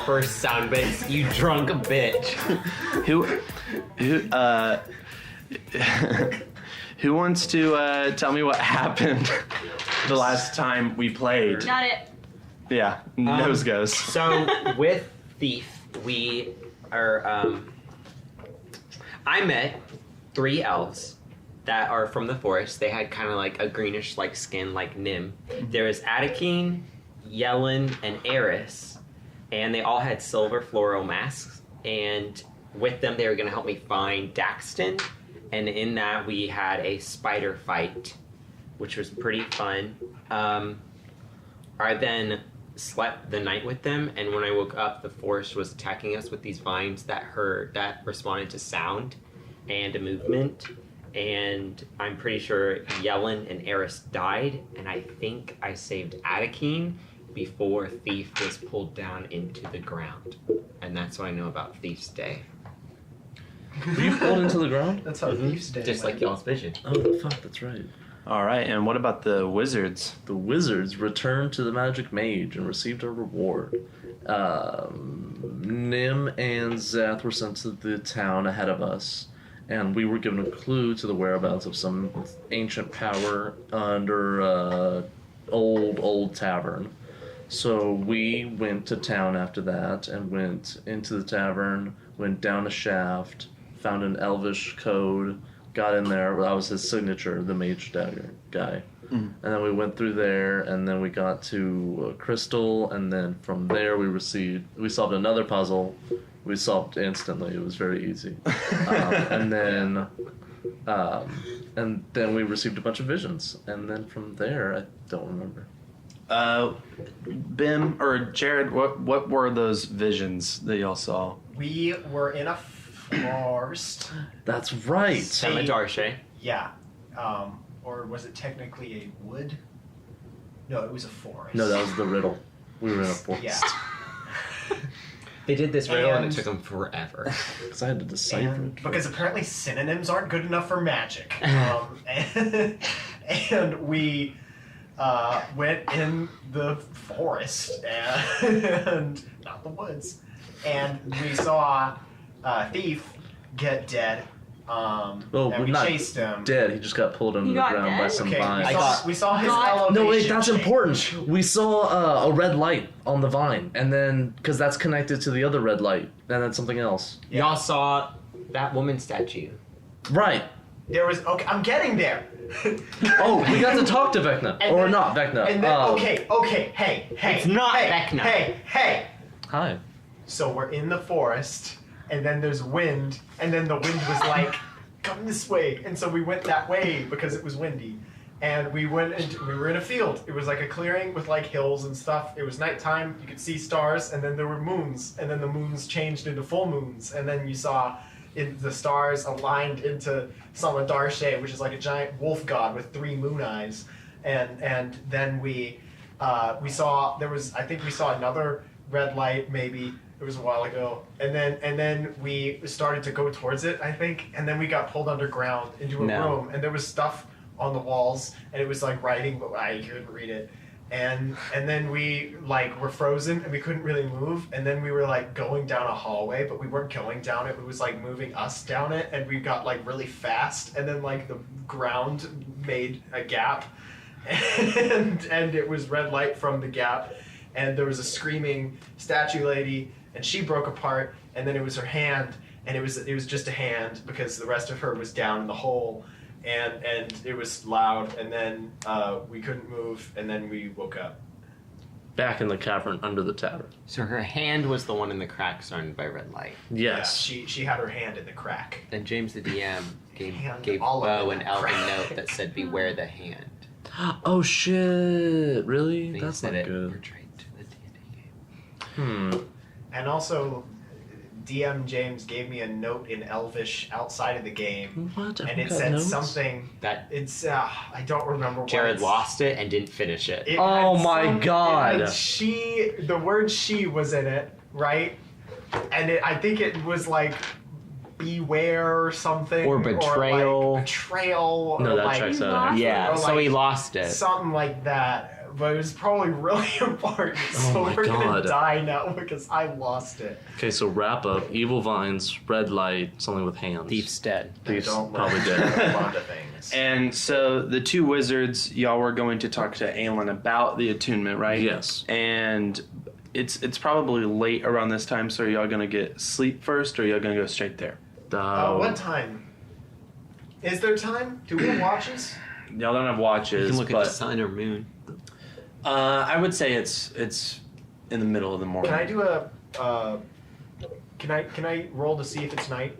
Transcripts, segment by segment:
first sound bits, you drunk bitch. Who wants to tell me what happened the last time we played? Got it. Yeah, nose goes. So with Thief, we are. I met 3 elves that are from the forest. They had kind of like a greenish like skin, like Nim. There was Attikeen, Yellen, and Eris, and they all had silver floral masks. And with them, they were going to help me find Daxton. And in that, we had a spider fight, which was pretty fun. I then slept the night with them, and when I woke up, the forest was attacking us with these vines that responded to sound and a movement. And I'm pretty sure Yellen and Eris died, and I think I saved Attikeen before Thief was pulled down into the ground. And that's what I know about Thief's Day. Were you pulled into the ground? That's how Thief's Day Just went. like y'all's vision. Oh, fuck, that's right. All right, and what about the wizards? The wizards returned to the magic mage and received a reward. Nim and Zath were sent to the town ahead of us, and we were given a clue to the whereabouts of some ancient power under old tavern. So we went to town after that and went into the tavern, went down a shaft, found an elvish code, got in there. That was his signature, the mage dagger guy. And then we went through there, and then we got to Crystal, and then from there we solved another puzzle. We solved instantly. It was very easy. And then we received a bunch of visions, and then from there I don't remember. Bim or Jared, what were those visions that y'all saw? We were in a forest. That's right. Samadarche. Yeah. Or was it technically a wood? No, it was a forest. No, that was the riddle. We were in a forest. Yeah. They did this riddle and it And- took them forever. Because I had to decipher And it. because apparently synonyms aren't good enough for magic. And we went in the forest and not the woods, and we saw Thief get dead. And we not chased him. dead. He just got pulled under He the got ground by dead? some Okay, vines. we saw his God. elevation. No, wait, that's change. important. We saw a red light on the vine, and then, because that's connected to the other red light, and then something else. Yeah. Y'all saw that woman statue. Right. There was I'm getting there. Oh, we got to talk to Vecna. And Or then- not Vecna. And then hey, It's not hey, Vecna. Hey. Hi. So we're in the forest, and then there's wind, and then the wind was like, come this way. And so we went that way because it was windy. And we were in a field. It was like a clearing with like hills and stuff. It was nighttime, you could see stars, and then there were moons, and then the moons changed into full moons, and then you saw the stars aligned into Samadarche, which is like a giant wolf god with 3 moon eyes. And then we saw I think we saw another red light maybe. It was a while ago, and then we started to go towards it, I think, and then we got pulled underground into a room, and there was stuff on the walls, and it was like writing, but I couldn't read it, and then we like were frozen, and we couldn't really move, and then we were like going down a hallway, but we weren't going down it. It was like moving us down it, and we got like really fast, and then like the ground made a gap, and it was red light from the gap, and there was a screaming statue lady. And she broke apart, and then it was her hand, and it was just a hand because the rest of her was down in the hole, and it was loud, and then we couldn't move, and then we woke up. Back in the cavern under the tavern. So her hand was the one in the crack surrounded by red light. Yes. Yeah, she had her hand in the crack. Then James the DM Hand gave all of Beau it in an the elven crack. note that said, "Beware the hand." Oh shit! Really? And he That's said not it good. portrayed to the D&D game. And also, DM James gave me a note in Elvish outside of the game, What? and Everyone it got said notes? something. That It's I don't remember. What Jared it's- lost it and didn't finish it. It Oh had my God. It had the word she was in it, right? And I think it was like beware or something. Or betrayal. Or like betrayal. No, or that like, checks out. lost actually. Yeah, Or so like he lost it. something like that. but it's probably really important. Oh So my we're gonna God. die now because I lost it. Okay, so wrap up. Evil vines, red light, something with hands. Thief's dead. Thief's Don't probably let dead. me respond to things. And so the two wizards, y'all were going to talk to Aelin about the attunement, right? Yes. And it's probably late around this time, so are y'all gonna get sleep first, or are y'all gonna go straight there? What time? Is there time? Do we have watches? Y'all don't have You watches, can look at but the sun or moon. I would say it's in the middle of the morning. Can I do a? Can I roll to see if it's night?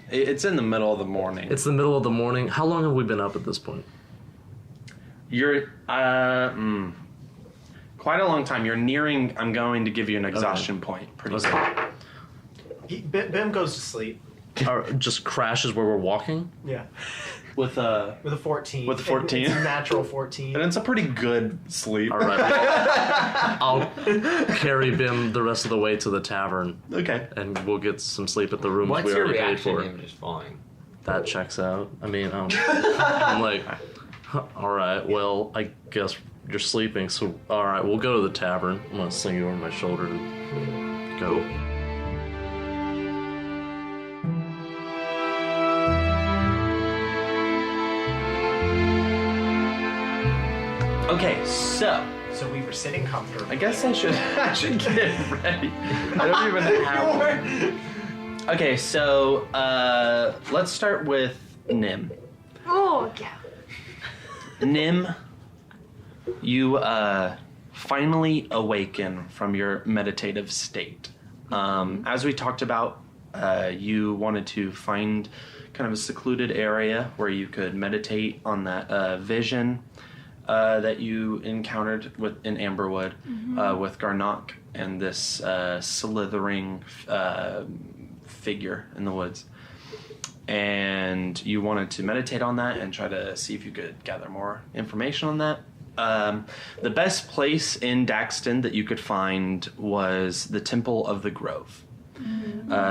It's in the middle of the morning. It's the middle of the morning. How long have we been up at this point? You're quite a long time. You're nearing. I'm going to give you an exhaustion point pretty soon. Bim goes to sleep. Or just crashes where we're walking? Yeah. With a With a 14. With a 14? It's a natural 14. and it's a pretty good sleep. All right. I'll carry Bim the rest of the way to the tavern, Okay. and we'll get some sleep at the rooms What's we your already paid reaction for. to him just falling? That checks out. I mean, I'm like, all right, well, I guess you're sleeping, so all right, we'll go to the tavern. I'm gonna sling you over my shoulder and go. Okay, so So we were sitting comfortably. I guess I should get ready. I don't even have. Okay, so let's start with Nim. Oh, yeah. Nim, you finally awaken from your meditative state. As we talked about, you wanted to find kind of a secluded area where you could meditate on that vision that you encountered in Amberwood with Garnock and this slithering figure in the woods. And you wanted to meditate on that and try to see if you could gather more information on that. The best place in Daxton that you could find was the Temple of the Grove.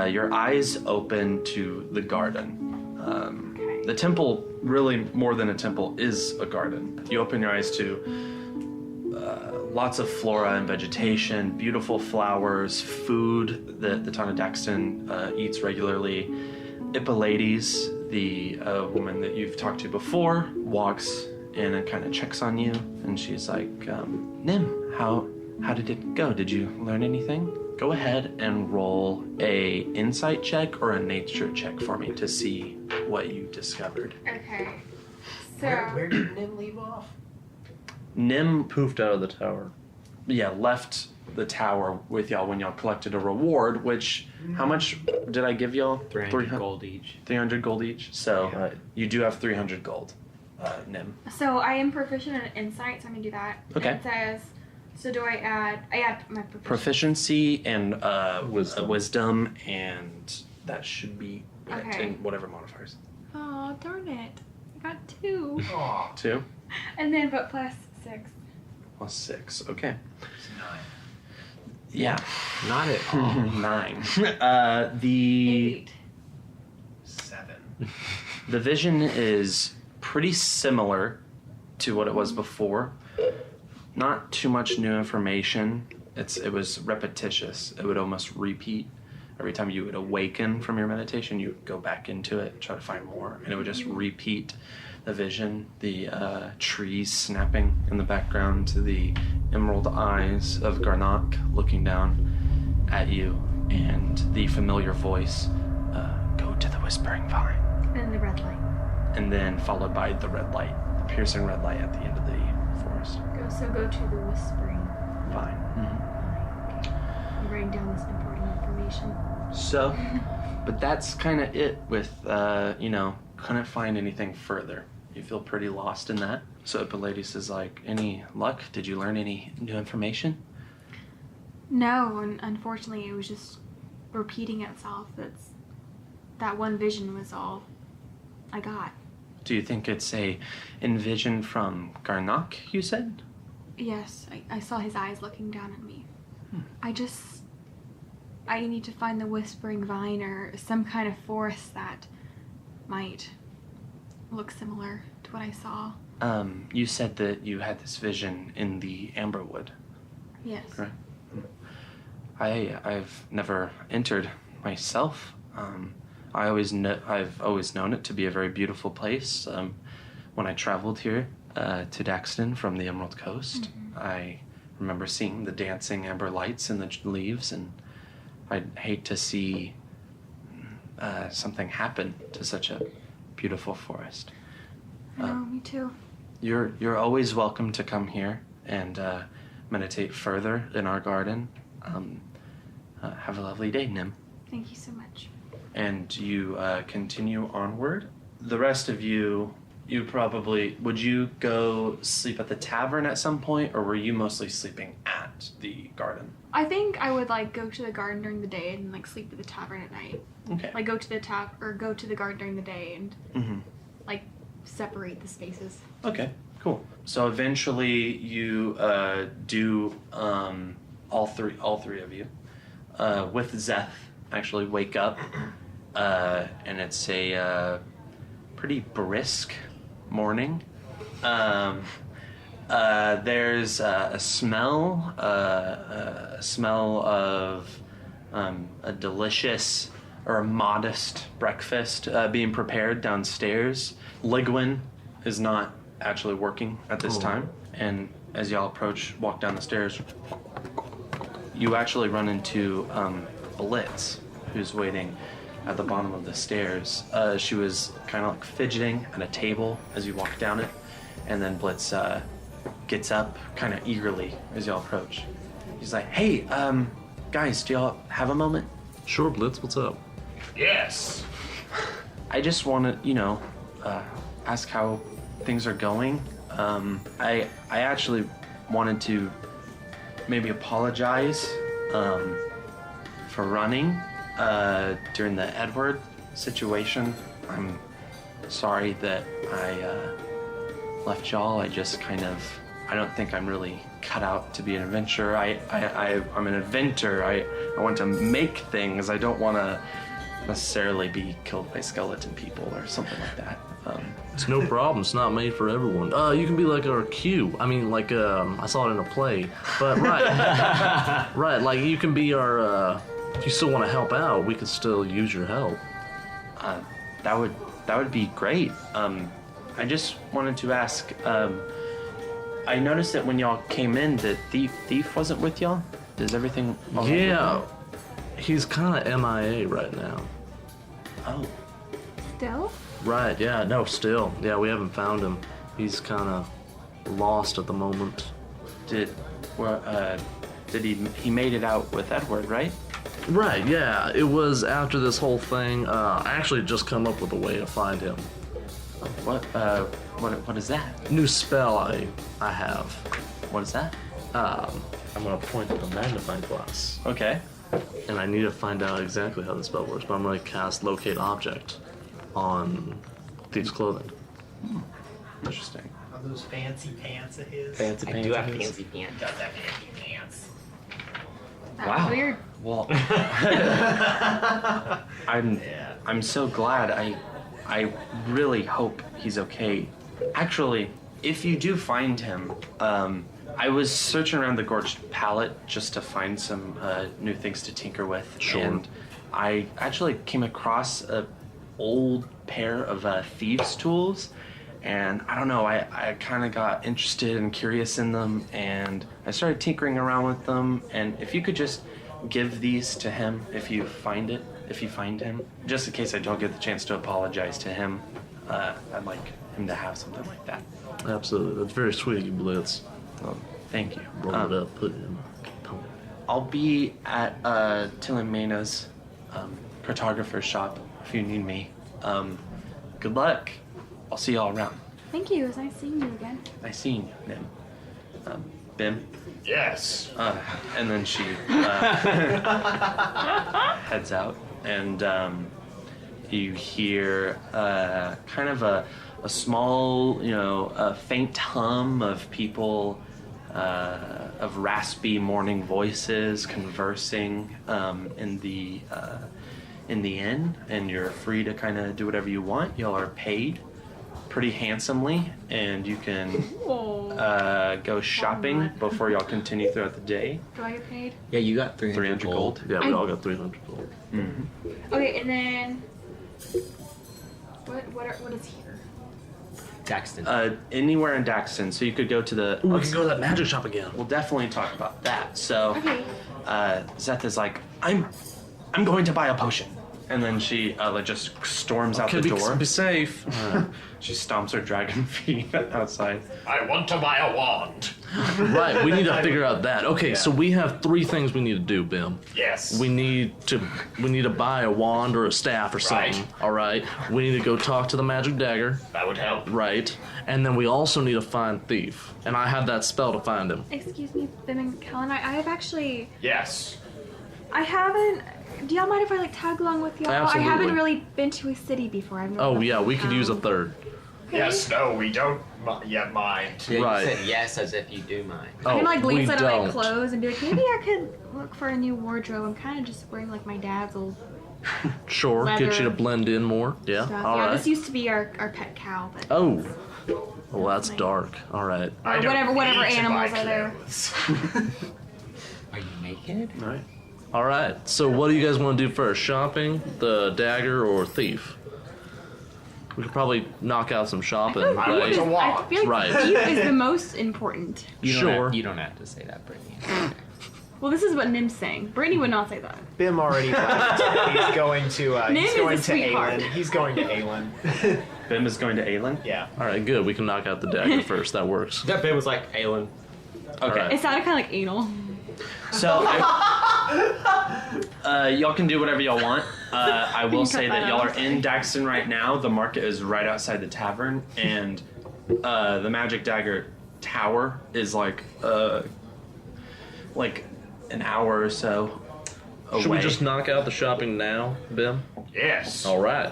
Your eyes open to the garden. The temple, really more than a temple, is a garden. You open your eyes to lots of flora and vegetation, beautiful flowers, food that the town of Daxton eats regularly. Ippolites, the woman that you've talked to before, walks in and kind of checks on you, and she's like, Nim, how did it go? Did you learn anything? Go ahead and roll a insight check or a nature check for me to see what you discovered. Okay. So, Where did Nim leave off? Nim, Poofed out of the tower. left the tower with y'all when y'all collected a reward, which, how much did I give y'all? 300 gold each. 300 gold each. So Right. you do have 300 gold, Nim. so I am proficient in insight, so I'm gonna do that. Okay. It says, so do I add my proficiency. Proficiency and Wisdom. wisdom, and that should be it Okay. in whatever modifiers. Oh, darn it. I got 2. Aw. 2 And then, but plus 6. plus 6. Okay. It's 9. Yeah. Not at all. 9. The 8. 7. the vision is pretty similar to what it was before. Not too much new information. It was repetitious. It would almost repeat. Every time you would awaken from your meditation, you would go back into it, try to find more, and it would just repeat the vision, the trees snapping in the background, the emerald eyes of Garnock looking down at you, and the familiar voice, go to the Whispering Vine. And the red light. And then followed by the red light, the piercing red light at the end of the forest. Go to the whispering. Fine. I'm writing down this important information. So, but that's kind of it with, couldn't find anything further. You feel pretty lost in that. So Ippolites is like, any luck? Did you learn any new information? No, and unfortunately, it was just repeating itself. That one vision was all I got. Do you think it's a envision from Garnock, you said? Yes, I saw his eyes looking down at me. I need to find the Whispering Vine or some kind of forest that might look similar to what I saw. You said that you had this vision in the Amberwood, Yes. correct? I've never entered myself. I've always known it to be a very beautiful place. When I traveled here to Daxton from the Emerald Coast, I remember seeing the dancing amber lights in the leaves, and I'd hate to see something happen to such a beautiful forest. No, me too. You're always welcome to come here and meditate further in our garden. Have a lovely day, Nim. Thank you so much. And you continue onward. The rest of you probably, would you go sleep at the tavern at some point, or were you mostly sleeping at the garden? I think I would like go to the garden during the day and like sleep at the tavern at night. Okay. Like go to the go to the garden during the day and Mm-hmm. like separate the spaces. Okay, cool. So eventually you do all three of you with Zeth actually wake up, and it's a pretty brisk morning. There's a smell of a delicious or a modest breakfast being prepared downstairs. Ligwin is not actually working at this time, and as y'all walk down the stairs, you actually run into Blitz, who's waiting at the bottom of the stairs. She was kind of like fidgeting at a table as you walk down it, and then Blitz gets up kind of eagerly as y'all approach. He's like, "Hey, guys, do y'all have a moment?" Sure, Blitz, what's up? Yes. I just want to, ask how things are going. I actually wanted to maybe apologize for running during the Edward situation. I'm sorry that I left y'all. I just I don't think I'm really cut out to be an adventurer. I'm an inventor. I want to make things. I don't want to necessarily be killed by skeleton people or something like that. It's no problem. It's not made for everyone. You can be like our Q. I mean, like, I saw it in a play. But, right. Right, like, you can be our, if you still want to help out, we could still use your help. That would be great. I just wanted to ask, I noticed that when y'all came in, the thief wasn't with y'all? Is everything all right? Yeah. He's kind of MIA right now. Oh. Still? Right, yeah, no, still. Yeah, we haven't found him. He's kind of lost at the moment. Did he made it out with Edward, right? Right, yeah. It was after this whole thing. I actually just come up with a way to find him. What is that? New spell I have. What is that? I'm gonna point at the magnifying glass. Okay. And I need to find out exactly how the spell works, but I'm gonna cast Locate Object on Thief's clothing. Interesting. Are those fancy pants of his? Fancy I do have fancy pants. Does have fancy pants. That Wow. was weird. Well, I'm so glad. I really hope he's okay. Actually, if you do find him, I was searching around the Gorged Palette just to find some new things to tinker with. Sure. And I actually came across a old pair of thieves' tools, and I don't know, I kind of got interested and curious in them, and I started tinkering around with them. And if you could just give these to him if you find him, just in case I don't get the chance to apologize to him, I'd like him to have something like that. Absolutely. That's very sweet of you, Blitz. Thank you. Roll it up, put it in my component. I'll be at Tilimana's photographer's shop if you need me. Good luck. I'll see y'all around. Thank you. It was nice seeing you again. Nice seeing you, Nim. Bim. Yes. And then she heads out, and you hear kind of a small, a faint hum of people, of raspy morning voices conversing in the inn, and you're free to kind of do whatever you want. Y'all are paid pretty handsomely, and you can Oh. go shopping before y'all continue throughout the day. Do I get paid? Yeah, you got 300 gold. Yeah, we I- all got 300 gold. Okay, and then what is here? Daxton. Anywhere in Daxton, so you could go to the. Ooh, we can go to that magic shop again. We'll definitely talk about that. So, Okay. Zeth is like, I'm going to buy a potion, and then she just storms out the door. Be safe. She stomps her dragon feet outside. I want to buy a wand. Right, we need to figure out that. Okay, so we have 3 things we need to do, Bim. Yes. We need to buy a wand or a staff or something. Right. All right. We need to go talk to the magic dagger. That would help. Right. And then we also need to find Thief. And I have that spell to find him. Excuse me, Ben and Kellen. I have actually. Yes. I haven't. Do y'all mind if I like tag along with y'all? Absolutely. I haven't really been to a city before. I've never Oh left yeah, we could town. use a third. Okay. Yes, no, we don't yet mind. Yeah, right. You said yes as if you do mind. I can like we glance at my don't. clothes and be like, maybe I could look for a new wardrobe. I'm kind of just wearing like my dad's old Sure, get you Leather. to blend in more. Yeah. stuff. All Yeah, right. this used to be our pet cow, but Oh. Well, that's dark. All right. I Or don't whatever need to animals buy are there. clothes. Are you naked? All right. All right. So, what do you guys want to do first? Shopping, the dagger, or thief? We could probably knock out some shopping, I feel like right? It's a wand. I feel like Right. Thief is the most important. You don't Sure. Have, you don't have to say that, Brittany. Well, this is what Nim's saying. Brittany would not say that. Bim already left. He's going to. Nim He's is going a to sweetheart. Aelin. He's going to Aelin. Bim is going to Aelin. Yeah. All right, good. We can knock out the dagger first. That works. That bit was like Aelin. Okay. Alright. It sounded kind of like anal. So, y'all can do whatever y'all want. I will can say cut that that y'all out. are in Daxton right now. The market is right outside the tavern, and the Magic Dagger Tower is like an hour or so away. Should we just knock out the shopping now, Bim? Yes. All right.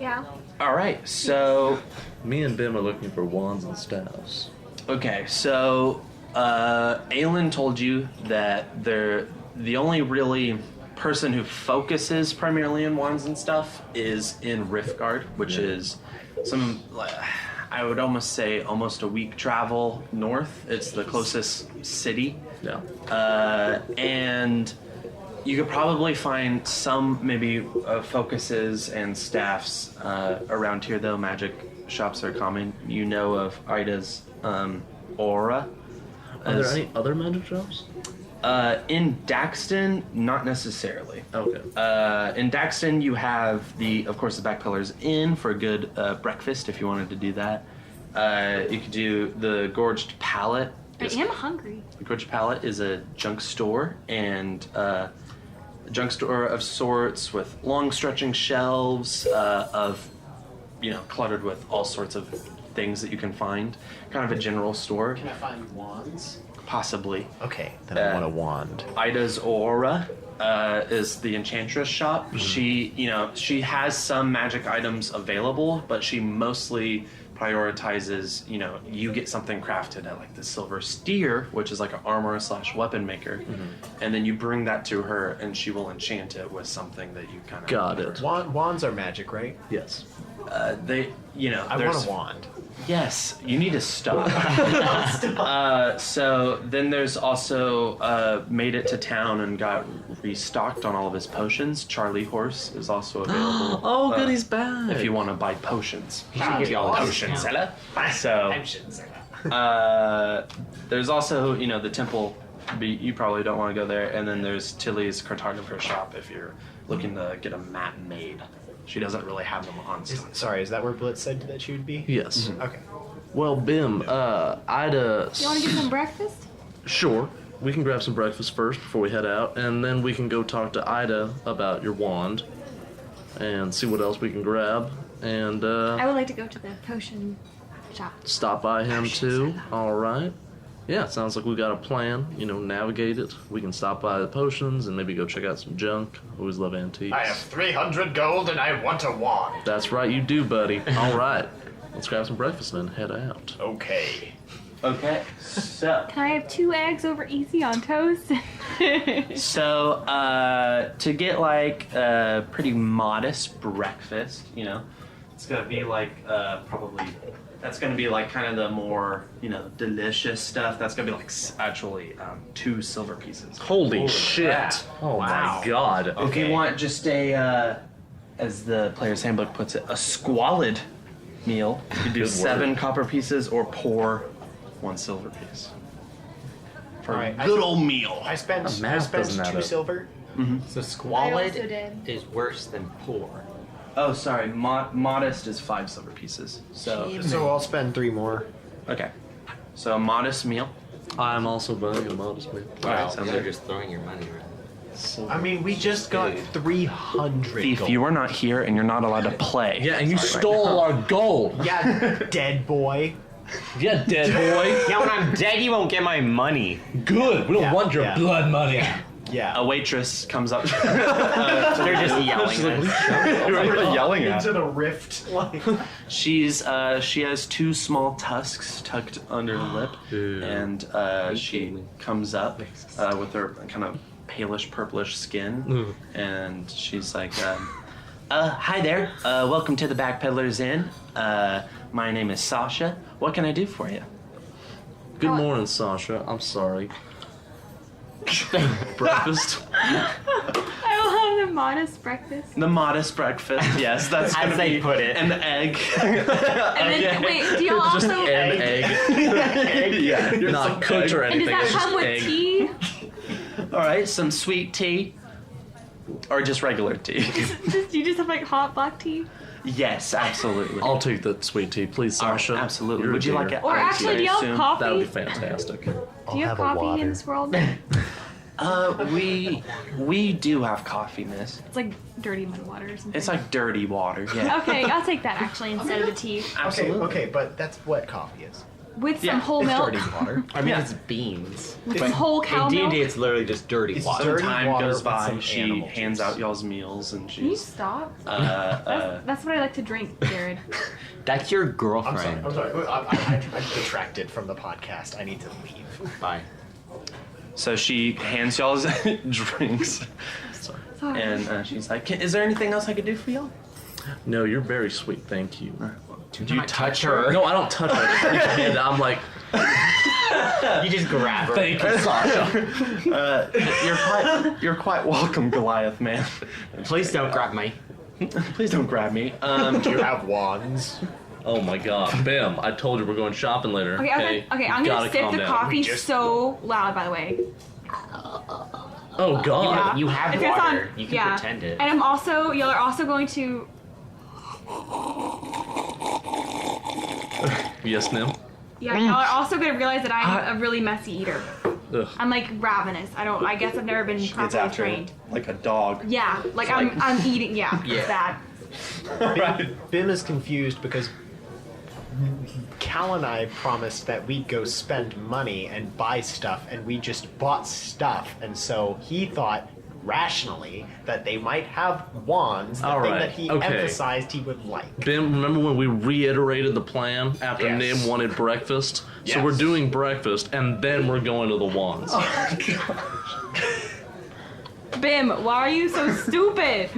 Yeah. All right. So, Me and Bim are looking for wands and staffs. okay. So, Aelin told you that the only really person who focuses primarily in wands and stuff is in Riftguard, which is I would almost say almost a week travel north. It's the closest city. Yeah. And you could probably find some maybe focuses and staffs around here, though. Magic shops are common. You know of Ida's Aura. Are there as- any other magic shops? in Daxton, not necessarily. Okay. In Daxton, you have of course, the Back Pillars Inn for a good breakfast if you wanted to do that. You could do the Gorged Pallet. I am hungry. The Gorged Pallet is a junk store and a junk store of sorts with long stretching shelves cluttered with all sorts of things that you can find. Kind of a general store, Can I find wands? possibly. Okay, then I want a wand. Ida's Aura is the Enchantress Shop. Mm-hmm. She has some magic items available, but she mostly prioritizes, you get something crafted at like the Silver Steer, which is like an armor / weapon maker, Mm-hmm. and then you bring that to her and she will enchant it with something that you kind of Got it. Wands are magic, right? Yes. I want a wand. Yes, you need to stop. So then there's also made it to town and got restocked on all of his potions. Charlie Horse is also available. Oh, good, he's back. If you want to buy potions. You should give y'all a Potion discount. seller. So there's also, the temple. You probably don't want to go there. And then there's Tilly's cartographer shop if you're looking to get a map made. She doesn't really have them on stock. Sorry, is that where Blitz said that she would be? Yes. Okay. Well, Bim, Ida. You want to get some breakfast? Sure. We can grab some breakfast first before we head out, and then we can go talk to Ida about your wand and see what else we can grab, and I would like to go to the potion shop. stop by him too. All right. Yeah, sounds like we got a plan. Navigate it. We can stop by the potions and maybe go check out some junk. Always love antiques. I have 300 gold and I want a wand. That's right, you do, buddy. All right. Let's grab some breakfast and then head out. Okay. Okay, so Can I have 2 eggs over easy on toast? to get like a pretty modest breakfast, It's gonna be like probably. That's gonna be like kind of the more delicious stuff. That's gonna be like actually 2 silver pieces. Holy shit! crap. Oh Wow. my god! If Okay. you want just a, as the player's handbook puts it, a squalid meal, you do Good 7 word. copper pieces or pour 1 silver piece. For Alright, a good old meal. I spent Math doesn't add 2 up. silver. So I squalid also did. is worse than poor. Oh, sorry. Modest is 5 silver pieces. So So I'll spend 3 more. okay. So a modest meal. I'm also buying a modest meal. Wow, sounds you're good. just throwing your money around. I mean, we just got 300 Thief, gold. you are not here and you're not allowed to play. Yeah, and you stole our gold. Yeah, dead boy. Yeah, dead boy. Yeah, when I'm dead, you won't get my money. Good. We don't Yeah, want your yeah. blood money. Yeah. A waitress comes up. They're just yelling. You're yelling at. into the rift. Like, She has 2 small tusks tucked under her lip, Ew. and she comes up with her kind of palish purplish skin, and she's like, "Hi there, welcome to the Backpeddlers Inn. My name is Sasha. What can I do for you?" Good morning, Sasha. I'm sorry. Breakfast. I will have the modest breakfast. The modest breakfast. Yes, that's As gonna they be put it. an egg. And then, wait, do y'all Just also... an egg. Yeah, Not cooked or And anything. does It's that just come with egg. tea? All right, some sweet tea, or just regular tea. You just have like hot black tea? Yes, absolutely. I'll take the sweet tea, please, Sasha. Absolutely. You're Would you dear. like it? Or iced, actually, I do you have assume? coffee? That would be fantastic. Do you have have a coffee water. in this world? We do have coffee, miss. It's like dirty mud water or something. It's like dirty water. Yeah. Okay, I'll take that actually instead of the tea. Absolutely. okay, but that's what coffee is. With some Yeah, whole It's milk. dirty water. I mean, Yeah. it's beans. With some whole cow In milk. D&D, it's literally just dirty It's water. Some dirty time water goes with by. some She animal hands juice. out y'all's meals, and Can you she's stop? uh, That's what I like to drink, Jared. That's your I'm sorry. girlfriend. I'm sorry. I'm detracted from the podcast. I need to leave. Bye. so she hands y'all's drinks, Sorry. and she's like, "Is there anything else I could do for y'all?" No, you're very sweet. Thank you. Do you touch her? No, I don't touch her. I just reach my hand out. I'm like, You just grab her. thank you, Sasha. You're quite welcome, Goliath man. Please don't grab me. Please don't grab me. Do you have wands? Oh my god. Bam. I told you we're going shopping later. Okay, I'm You gonna gotta sip calm the down. coffee just- so loud, by the way. Oh god. You have If it's water. on- You can yeah. pretend it. And y'all are also going to, Yes, Nim? y'all are also going to realize that I'm a really messy eater. Ugh. I'm like ravenous. I guess I've never been It's properly after trained. like a dog. Yeah, like I'm eating, yeah, it's bad. Bim is confused because Cal and I promised that we'd go spend money and buy stuff, and we just bought stuff, and so he thought rationally that they might have wands, the All thing right, that he okay. emphasized he would like. Bim, remember when we reiterated the plan after Yes. Nim wanted breakfast? So Yes. we're doing breakfast and then we're going to the wands. Bim, why are you so stupid?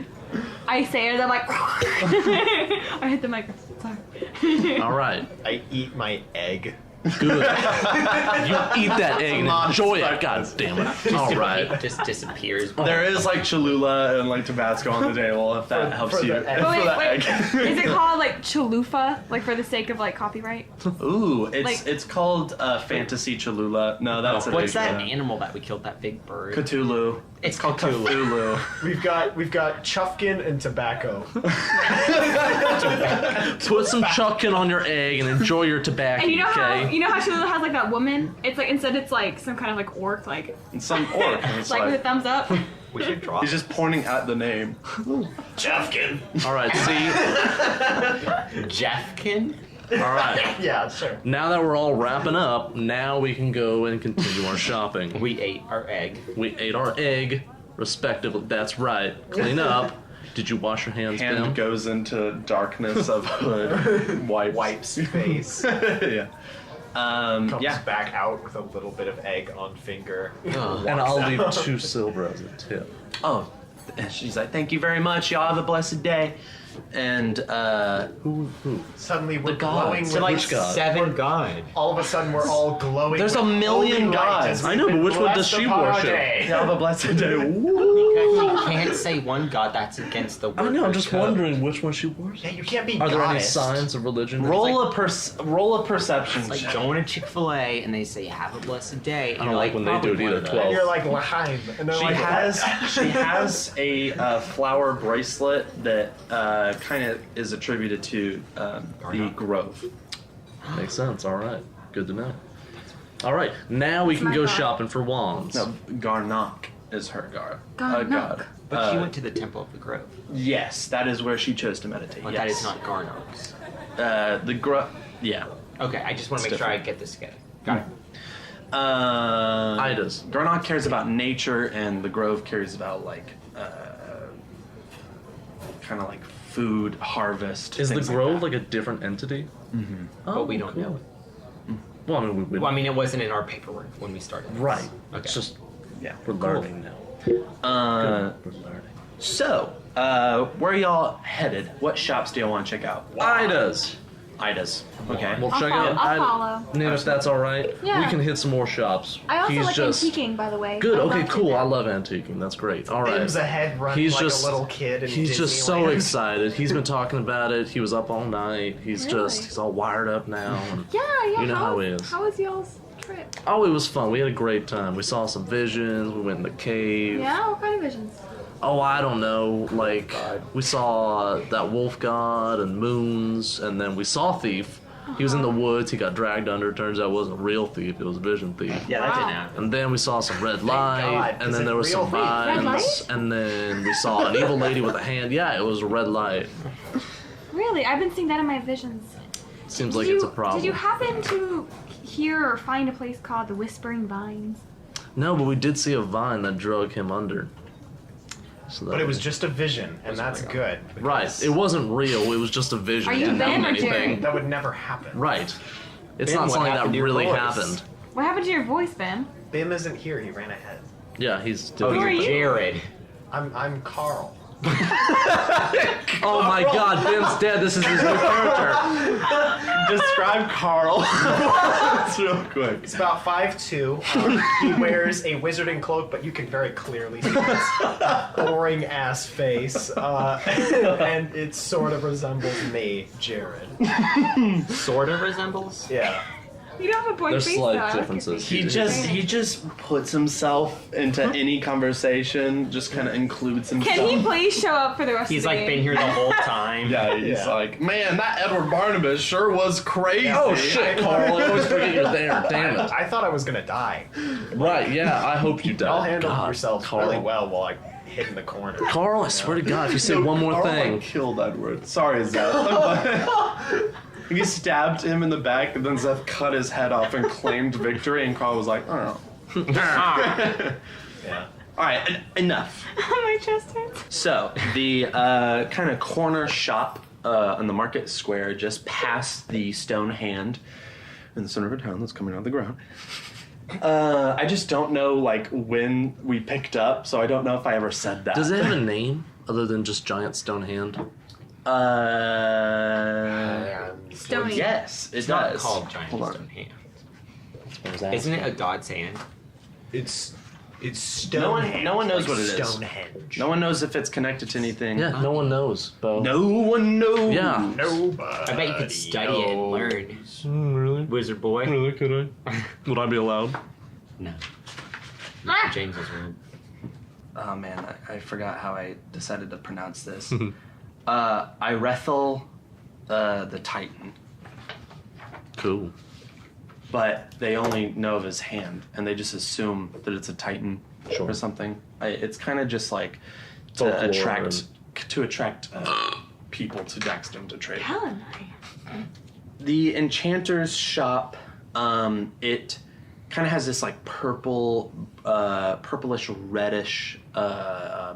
I say it, I'm like, I hit the mic. Sorry. All right. I eat my egg. Good. You eat that egg and enjoy it. God damn it. All right. It just disappears. There is like Cholula and like Tabasco on the table if that helps for you. the egg. But For the wait, egg. is it called like chalupa, like for the sake of like copyright? Ooh, it's Like- it's called Fantasy Cholula. No, that's What's a big, that animal that we killed? That big bird. Cthulhu. It's called Cthulhu. Cthulhu. We've got Chufkin and tobacco. Put some chuckin on your egg and enjoy your tobacco, And you know okay? how Cholula has like that woman? It's like instead it's like some kind of like orc, like And some orc. And it's like with a thumbs up. We should draw. he's just pointing at the name. Chufkin. All right, see? Jeffkin. All right. Yeah, sure. Now that we're all wrapping up, now we can go and continue our shopping. We ate our egg. We ate our egg, respectively. That's right. Clean up. Did you wash your hands, Hand Bim? goes into darkness of hood. Wipes face. yeah. Comes Yeah. back out with a little bit of egg on finger. Ugh. And I'll leave 2 silver as a tip. Oh, and she's like, thank you very much. Y'all have a blessed day. and Who? Suddenly we're The gods. glowing So with like Which god? 7 god. all of a sudden we're all glowing. There's with a million holy light gods. as I we've know, but been which one does blessed she upon our worship? day. have a blessed day. You can't say one god. That's against the word. I know. I'm just wondering which one she worships. Yeah, you can't be Are there any goddess. signs of religion? Roll a perception It's like check. going to Chick-fil-A and they say have a blessed day. And I don't you're like when they probably do it one either, of those. 12. And you're like Lahaim. And they're She like, has a flower bracelet that kind of is attributed to the grove. Makes sense. All right. Good to know. All right. Now we It's can my go god. shopping for wands. No, Garnock is her god. Garnock. But she went to the Temple of the Grove. Yes, that is where she chose to meditate. But yes. that is not Garnock's. The grove. Yeah. Okay, I just want to It's make sure I different. get this together. Got it. Idas. Garnock cares about nature, and the grove cares about like kind of like food harvest. Is the things grove like like a different entity? Mm-hmm. Oh, But we don't cool. know. Well, I mean, we Well, I mean, it wasn't in our paperwork when we started. this. right. Okay. It's just Yeah. we're learning now. We're learning. So, where y'all headed? What shops do y'all want to check out? Idas. Ida's. Okay. We'll I'll check follow. out. I'll follow. Nim, if that's all right, Yeah. we can hit some more shops. I also He's like just antiquing, by the way. good. I Okay, love cool. that. I love antiquing. That's great. All right. Tim's ahead running He's like just a little kid in He's just so Disneyland. excited. He's been talking about it. He was up all night. He's Really? he's all wired up now. And, Yeah. You know how it is. How was y'all's trip? oh, it was fun. We had a great time. We saw some visions. We went in the cave. Yeah. What kind of visions? Oh, I don't know. Like we saw that wolf god and moons, and then we saw Thief. He was in the woods. He got dragged under. Turns out it wasn't a real thief. It was a vision thief. Yeah, that Wow. didn't happen. And then we saw some red light, God, and is then it there was real some thief? Red vines, light? and then we saw an evil lady with a hand. Yeah, it was a red light. Really? I've been seeing that in my visions. Seems like it's a problem. Did you happen to hear or find a place called the Whispering Vines? No, but we did see a vine that drug him under. So that But it was just a vision, and that's good. right. It wasn't real. It was just a vision. Are It you didn't Ben mean or Jared? anything. That would never happen. Right. It's Ben, not what something that happened to your really voice? happened. What happened to your voice, Ben? Bim isn't here. He ran ahead. Yeah, he's. Oh, Who you're are you? Jared. I'm Carl. Oh my God, Ben's dead. This is his new character. Describe Carl. That's real quick. He's about 5'2". He wears a wizarding cloak, but you can very clearly see his boring ass face. And it sort of resembles me, Jared. Sort of resembles. Yeah. You don't have a boy There's face slight though. I like your differences. face. He just puts himself into any conversation. Just kind of includes himself. Can he please show up for the rest He's of the like game? been here the whole time. Yeah, he's Yeah. like, man, that Edward Barnabas sure was crazy. Oh shit, Carl! I always forget you're there. Damn it. I thought I was gonna die. Right? Yeah. I hope you die. Y'all handled God, yourselves Carl. really well while I hid in the corner. Carl, I swear to God, if you say one more Carl, thing. like, killed Edward. Sorry, Zeth. He stabbed him in the back, and then Zeth cut his head off and claimed victory, and Carl was like, oh. Yeah. All right, enough. My chest hurts. So, the kind of corner shop on the market square just past the stone hand in the center of a town that's coming out of the ground. I just don't know, like, when we picked up, so I don't know if I ever said that. Does it have a name other than just giant stone hand? Stony. Yes, it It's does. not called Giant Hold on. Stone Hand. What was that? Isn't it a god's hand? It's Stonehenge. No one knows like what it is. Stonehenge. No one knows if it's connected to anything. Yeah, no one knows, Beau. No one knows. Yeah. Nobody. I bet you could study it and learn. Really? Wizard boy. Really? Could I? Would I be allowed? No. Ah! James is rude. Oh man, I forgot how I decided to pronounce this. Irethel, the Titan, Cool. but they only know of his hand, and they just assume that it's a Titan Sure. or something. It's kind of just like Folklore to attract people to Daxton to trade. Helen. The Enchanters Shop, it kind of has this like purplish reddish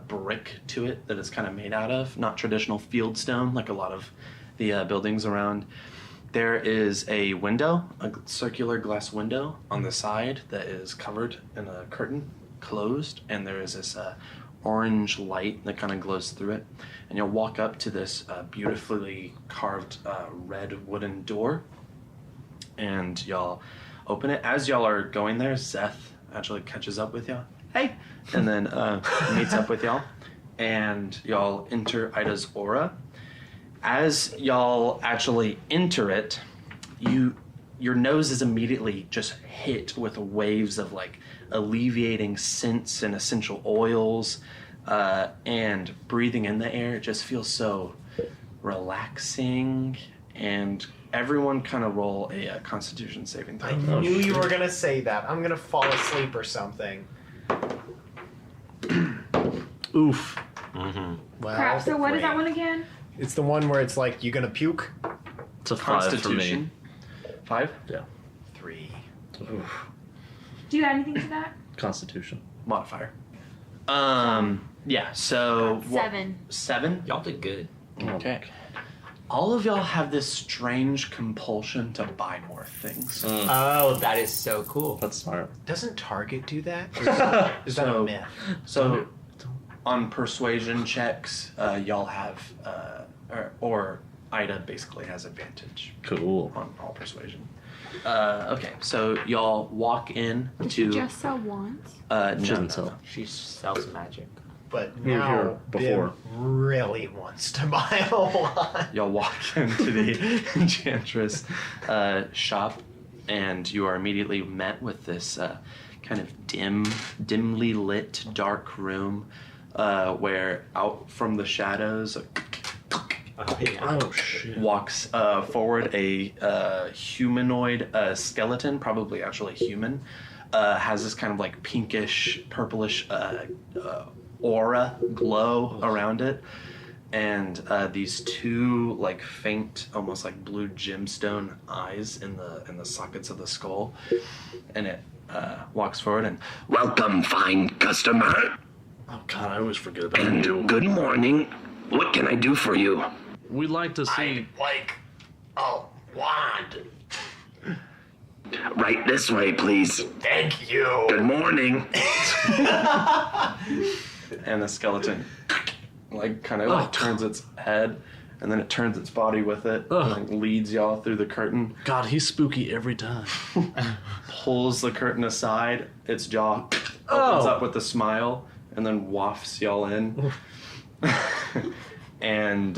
brick to it that it's kind of made out of. Not traditional field stone like a lot of the buildings around. There is a window, a circular glass window on the side that is covered in a curtain, closed, and there is this orange light that kind of glows through it. And you'll walk up to this beautifully carved red wooden door. And y'all open it. As y'all are going there, Zeth actually catches up with y'all. Hey! And then meets up with y'all. And y'all enter Ida's aura. As y'all actually enter it, your nose is immediately just hit with waves of like alleviating scents and essential oils, and breathing in the air, it just feels so relaxing. And everyone kind of roll a Constitution saving throw. I knew you were gonna say that. I'm gonna fall asleep or something. Oof. Well, Crap, so what is that great. one again? It's the one where it's like you gonna puke. It's a 5 for me. Constitution. 5 Yeah. 3. Oof. Do you add anything to that? Constitution. modifier. Yeah. So 7. 7. Y'all did good. Okay. All of y'all have this strange compulsion to buy more things. Oh, that is so cool. That's smart. Doesn't Target do that? Or is that a So- myth? So, on persuasion checks, y'all have, or Ida basically has advantage Cool. on all persuasion. Okay, so y'all walk in Did she to. just sell once? No, Shouldn't no, sell. no. She sells magic. But We were here now before. Bim really wants to buy a lot. Y'all walk into the Enchantress shop, and you are immediately met with this kind of dimly lit, dark room where out from the shadows Oh, yeah. Oh shit. walks forward a humanoid skeleton, probably actually human. Has this kind of like pinkish, purplish aura glow around it, and these two like faint, almost like blue gemstone eyes in the sockets of the skull. And it walks forward and, Welcome, fine customer, Oh god, I always forget about and you. good morning. What can I do for you? We'd like to see. Like a wand. Right this way, please. Thank you. Good morning. and the skeleton like kind of like turns its head, and then it turns its body with it, and like leads y'all through the curtain, God, he's spooky every time. pulls the curtain aside, its jaw opens up with a smile, and then wafts y'all in. And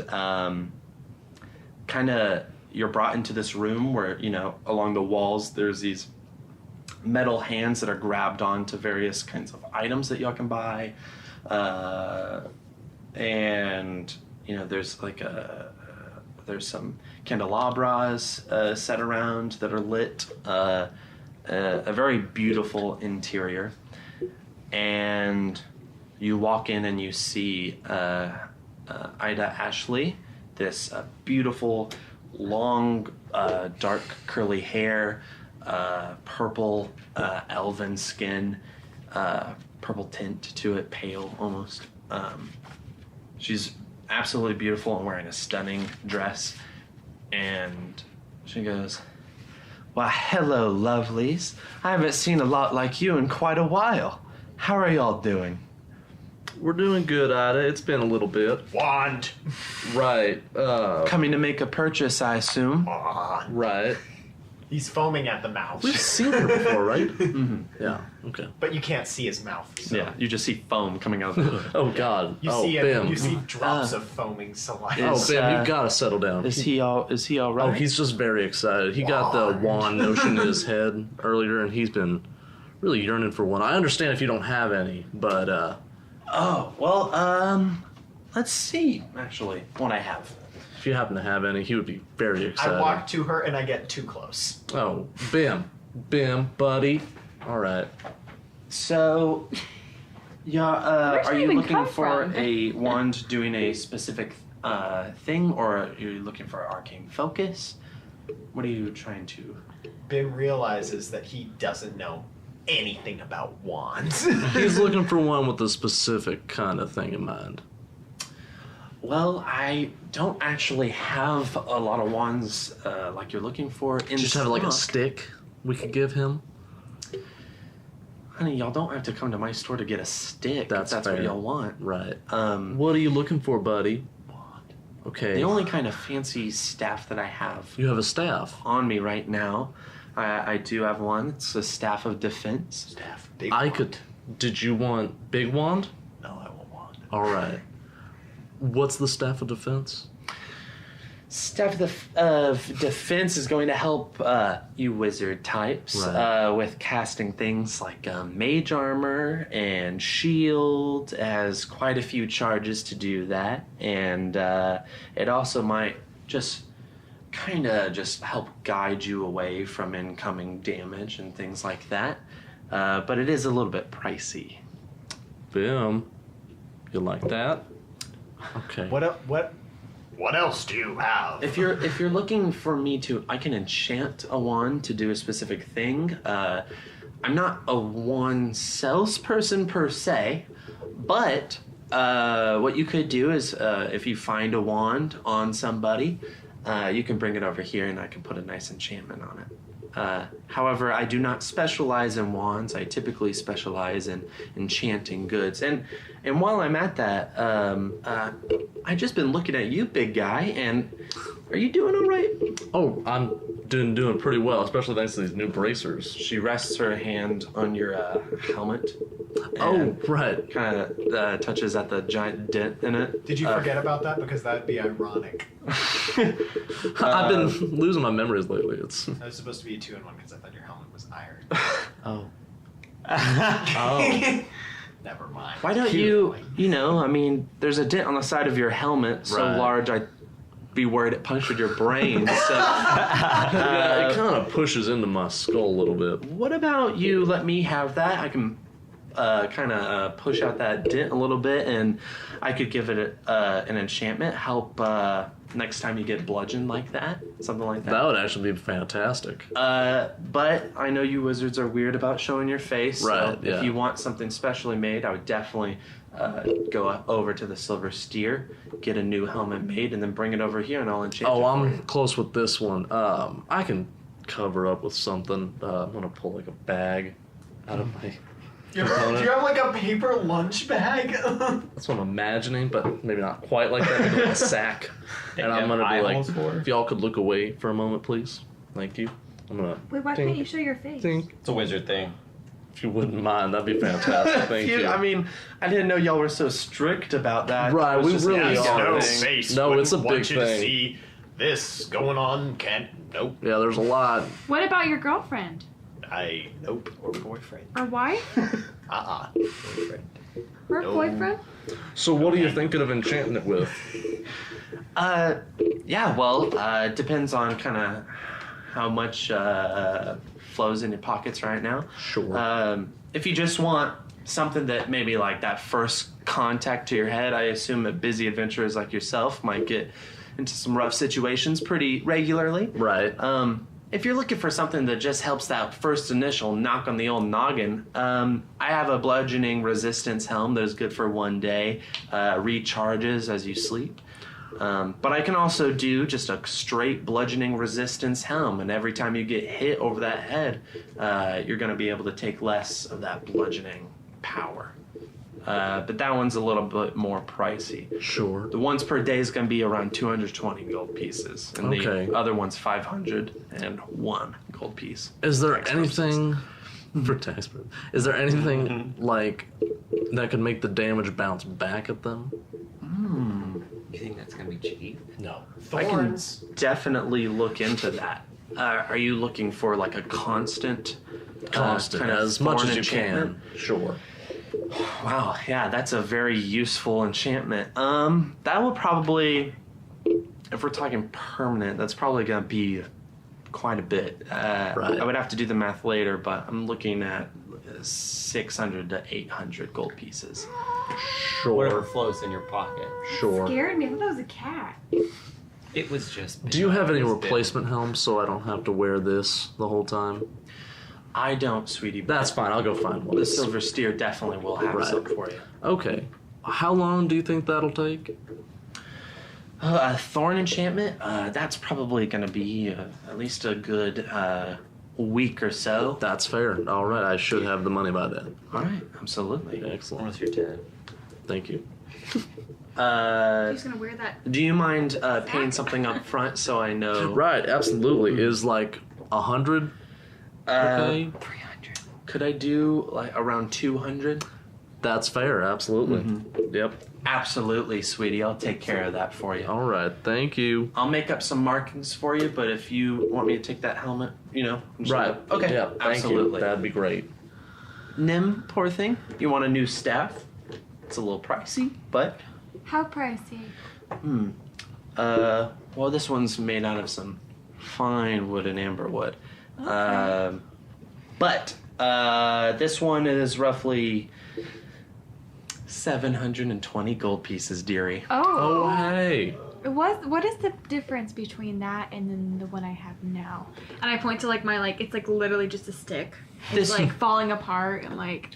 kind of you're brought into this room where, you know, along the walls there's these metal hands that are grabbed onto various kinds of items that y'all can buy, and you know there's like there's some candelabras set around that are lit, a very beautiful interior. And you walk in and you see Ida Ashley, this beautiful, long, dark, curly hair, purple, elven skin, purple tint to it, pale almost. She's absolutely beautiful and wearing a stunning dress. And she goes, "Why, hello, lovelies. I haven't seen a lot like you in quite a while. How are y'all doing?" We're doing good, Ida. It's been a little bit. Wand. Right. Coming to make a purchase, I assume. Right. He's foaming at the mouth. We've seen her before, right? Mm-hmm. Yeah. Okay. But you can't see his mouth. So. Yeah, you just see foam coming out of the Oh God. You oh, see Bim. you see drops of foaming saliva. Oh, Is, Bim, you gotta settle down. Is he all right? Oh, he's just very excited. He got the wand notion in his head earlier, and he's been really yearning for one. I understand if you don't have any, but Oh, well, let's see, actually, what I have. if you happen to have any, he would be very excited. I walk to her and I get too close. Oh, Bim, buddy. All right. So, yeah, Where'd are you you even looking come for from? a wand doing a specific thing, or are you looking for arcane focus? What are you trying to... Bim realizes that he doesn't know anything about wands. He's looking for one with a specific kind of thing in mind. Well, I don't actually have a lot of wands like you're looking for. In Just have like a stock. stick we could give him. Honey, y'all don't have to come to my store to get a stick. That's if that's fair. what y'all want. Right. Um, What are you looking for, buddy? Okay. the only kind of fancy staff that I have You have a staff. on me right now, I do have one. It's a staff of defense. Staff. Big I wand. could. Did you want big wand? No, I won't want. All right. What's the staff of defense? Staff of defense is going to help you wizard types Right. with casting things like mage armor and shield. It has quite a few charges to do that, and it also might just kind of just help guide you away from incoming damage and things like that. But it is a little bit pricey. Bim. You like that? Okay. What else do you have? If you're looking for me to, I can enchant a wand to do a specific thing. I'm not a wand salesperson per se, but what you could do is if you find a wand on somebody, you can bring it over here and I can put a nice enchantment on it. However, I do not specialize in wands. I typically specialize in enchanting goods. And while I'm at that, I've just been looking at you, big guy, and are you doing all right? Oh, I'm doing pretty well, especially thanks to these new bracers. She rests her hand on your helmet. Oh, right. Kind of touches at the giant dent in it. Did you forget about that? Because that'd be ironic. I've been losing my memories lately. It's That was supposed to be a 2-in-1 because I thought your helmet was iron. oh. Never mind. Why don't you know, I mean, there's a dent on the side of your helmet so Right. large I'd be worried it punctured your brain. So, Yeah, it kind of pushes into my skull a little bit. what about you let me have that? I can kind of push out that dent a little bit, and I could give it an enchantment. Help next time you get bludgeoned like that, something like that. That would actually be fantastic. But I know you wizards are weird about showing your face. Right, So yeah. if you want something specially made, I would definitely go over to the Silver Steer, get a new helmet made, and then bring it over here, and I'll enchant it Oh, for I'm you. close with this one. I can cover up with something. I'm gonna pull like a bag out of my. Do you have like a paper lunch bag? That's what I'm imagining, but maybe not quite like that. Maybe like a sack. And I'm gonna be like, if y'all could look away for a moment, please. Thank you. I'm gonna. Wait, why Ding. can't you show your face? Think. It's a wizard thing. If you wouldn't mind, that'd be fantastic. Thank you. I mean, I didn't know y'all were so strict about that. Right, It was we just really an are. easy thing. face. No, it's a wouldn't want big you to thing. see this going on. Can't. Nope. Yeah, there's a lot. What about your girlfriend Nope. Or boyfriend. or wife? Boyfriend. Her No. boyfriend? So, what are you thinking of enchanting it with? Yeah, well, it depends on kind of how much flows in your pockets right now. Sure. If you just want something that maybe like that first contact to your head, I assume that busy adventurers like yourself might get into some rough situations pretty regularly. Right. If you're looking for something that just helps that first initial knock on the old noggin, I have a bludgeoning resistance helm that is good for 1 day, recharges as you sleep. But I can also do just a straight bludgeoning resistance helm, and every time you get hit over that head, you're going to be able to take less of that bludgeoning power. But that one's a little bit more pricey. Sure. The once per day is going to be around 220 gold pieces, and Okay. the other one's 501 gold piece. Is there Tax anything for tax purposes? Is there anything like that could make the damage bounce back at them? You think that's gonna be cheap? No. I can Thorns. definitely look into that. Are you looking for like a constant, Constant, kind of as much thorn as you enchantment? can. Sure. Wow, yeah, that's a very useful enchantment. That will probably, if we're talking permanent, that's probably gonna be quite a bit. Right. I would have to do the math later, but I'm looking at 600 to 800 gold pieces. Whatever Sure. flows in your pocket. Sure. Scared me. I thought that was a cat. It was just. Do you have any it was replacement helms so I don't have to wear this the whole time? I don't, sweetie. but That's fine. I'll go find one. The Silver Steer definitely will have Right. some for you. Okay. How long do you think that'll take? A thorn enchantment, that's probably going to be at least a good week or so. That's fair. All right, I should have the money by then. All right, absolutely. Excellent. Unless you're dead. Thank you. Who's gonna wear that? Do you mind paying something up front so I know? Right, absolutely. Is like 100 okay? 300. Could I do like around 200? That's fair, absolutely. Yep. Absolutely, sweetie. I'll take care of that for you. All right, thank you. I'll make up some markings for you, but if you want me to take that helmet, I'm just Right. gonna- Okay. Yeah, thank absolutely. you. That'd be great. Nim, poor thing. You want a new staff? It's a little pricey, but How pricey? well, this one's made out of some fine wood and amber wood. But this one is roughly 720 gold pieces, dearie. Oh, hey. What is the difference between that and then the one I have now? And I point to like my it's like literally just a stick. It's This- like falling apart and like.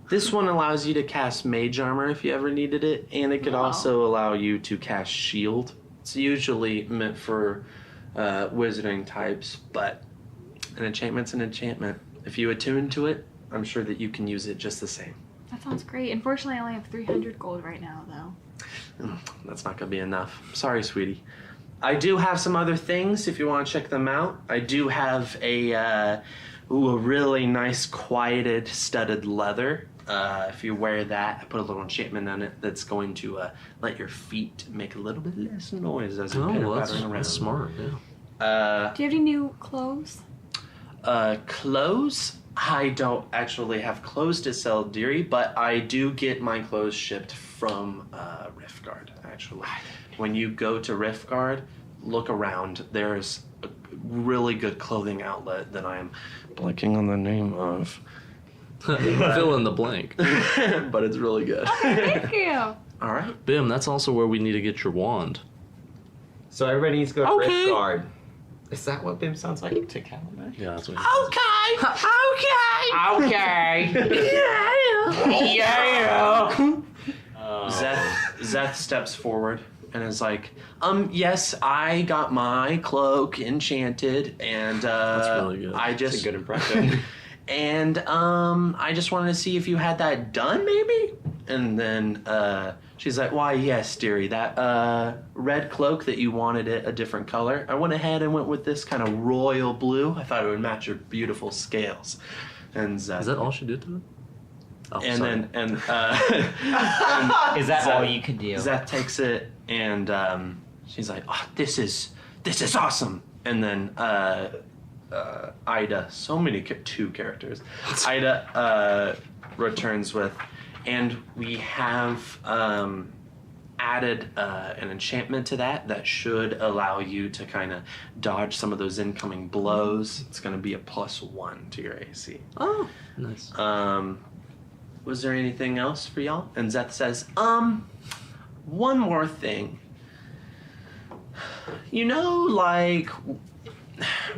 This one allows you to cast mage armor if you ever needed it, and it could Wow. also allow you to cast shield. It's usually meant for wizarding types, but an enchantment's an enchantment. If you attune to it, I'm sure that you can use it just the same. That sounds great. Unfortunately, I only have 300 gold right now, though. That's not gonna be enough. Sorry, sweetie. I do have some other things if you want to check them out. I do have a really nice quieted studded leather. If you wear that, I put a little enchantment on it that's going to let your feet make a little bit less noise as you Oh, well, pitter-pattering around. that's smart, yeah. Do you have any new clothes? Clothes? I don't actually have clothes to sell, dearie, but I do get my clothes shipped from Riftguard, actually. When you go to Riftguard, look around. There's a really good clothing outlet that I am blanking on the name of. Fill in the blank. But it's really good. Thank you. All right. Bim, that's also where we need to get your wand. So everybody needs to go to Okay. Riftguard. Is that what Bim sounds like to Calabash? Yeah, that's what Okay. Yeah. Zeth steps forward and is like, yes, I got my cloak enchanted, and That's really good. I That's a just good impression. and I just wanted to see if you had that done, maybe. And then she's like, why, yes, dearie, that red cloak that you wanted it a different color. I went ahead and went with this kind of royal blue. I thought it would match your beautiful scales. And Zeth, Is that all she did to it? Oh, and sorry. then and Is that all you could do? Zeth takes it and she's like, oh, this is awesome. And then Ida, so many two characters. Ida returns with, and we have added an enchantment to that should allow you to kind of dodge some of those incoming blows. It's going to be a +1 to your AC. Oh, nice. Was there anything else for y'all? And Zeth says, one more thing.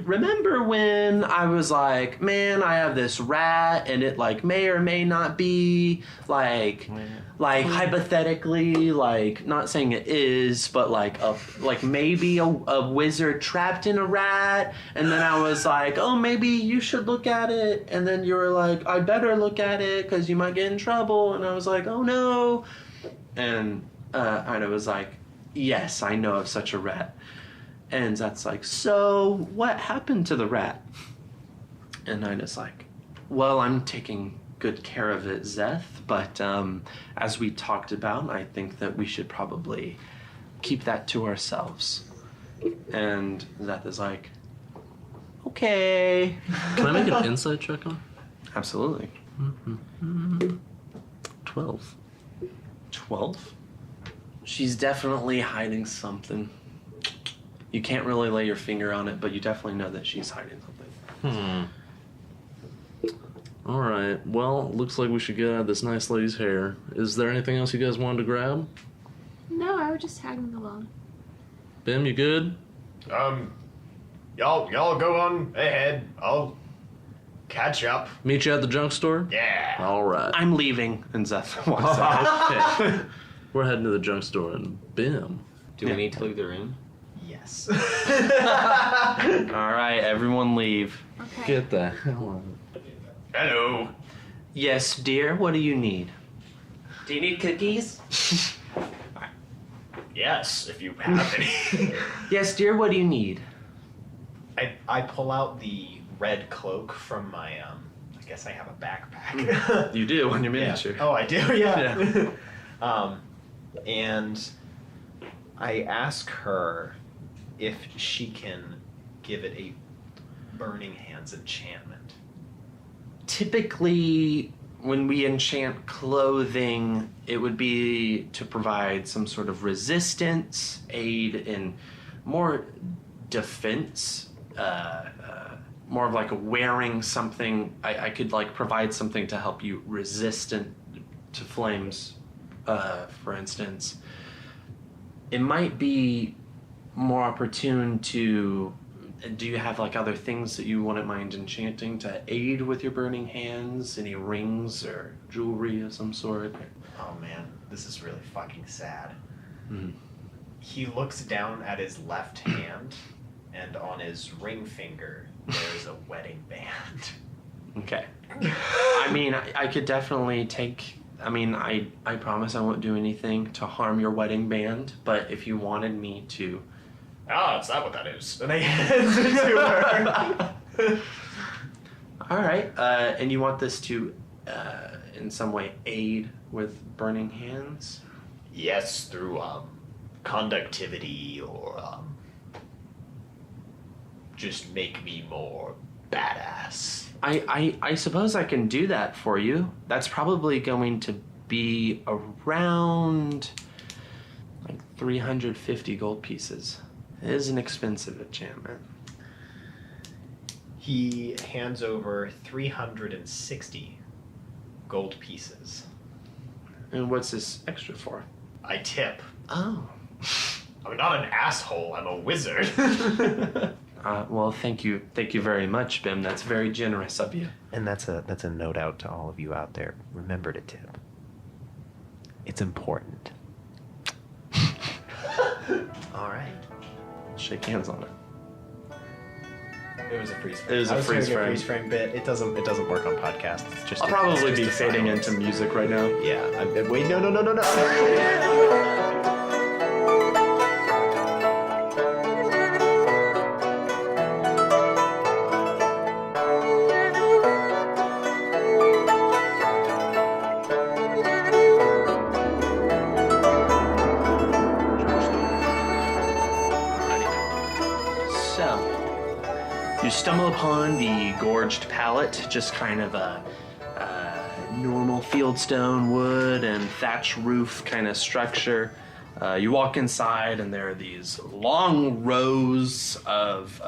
Remember when I was like, man, I have this rat and it may or may not be hypothetically, not saying it is, but maybe a wizard trapped in a rat. And then I was like, oh, maybe you should look at it. And then you were like, I better look at it because you might get in trouble. And I was like, oh no. And Ida was like, yes, I know of such a rat. And Zeth's like, so what happened to the rat? And Ida's like, well, I'm taking good care of it, Zeth, but as we talked about, I think that we should probably keep that to ourselves. And Zeth is like, okay. Can I make an insight check on? Absolutely. 12. 12? She's definitely hiding something. You can't really lay your finger on it, but you definitely know that she's hiding something. All right. Well, looks like we should get out of this nice lady's hair. Is there anything else you guys wanted to grab? No, I was just tagging along. Bim, you good? Y'all go on ahead. I'll catch up. Meet you at the junk store? Yeah. All right. I'm leaving, and Zeth walks out. Okay. We're heading to the junk store, and Bim. Do we need to leave the room? Yes. All right, everyone leave. Okay. Get the hell out. Hello. Yes, dear, what do you need? Do you need cookies? Yes, if you have any. Yes, dear, what do you need? I pull out the red cloak from my I guess I have a backpack. You do on your Yeah. miniature. Oh, I do. Yeah. Yeah. And I ask her if she can give it a burning hands enchantment. Typically, when we enchant clothing, it would be to provide some sort of resistance, aid in more defense, more of like wearing something. I could like provide something to help you resistant to flames, for instance. It might be more opportune to. Do you have like other things that you wouldn't mind enchanting to aid with your burning hands? Any rings or jewelry of some sort? Oh man, this is really fucking sad. Mm. He looks down at his left hand, and on his ring finger, there's a wedding band. Okay. I mean, I could definitely take. I mean, I promise I won't do anything to harm your wedding band. But if you wanted me to. Ah, is that what that is? And I hand it to her. All right. And you want this to, in some way, aid with burning hands? Yes, through conductivity or just make me more badass. I suppose I can do that for you. That's probably going to be around like 350 gold pieces. It is an expensive enchantment. He hands over 360 gold pieces. And what's this extra for? I tip. Oh. I'm not an asshole, I'm a wizard. Well, thank you very much, Bim. That's very generous of you. And that's a note out to all of you out there. Remember to tip. It's important. All right. Shake hands on it. It was a freeze frame. It was a I was freeze doing frame. a freeze frame bit. It doesn't work on podcasts. It's just I'll probably it's be just a fading silence. into music right now. Yeah. Wait. No. So, you stumble upon the gorged pallet, just kind of a normal fieldstone wood and thatch roof kind of structure. You walk inside, and there are these long rows of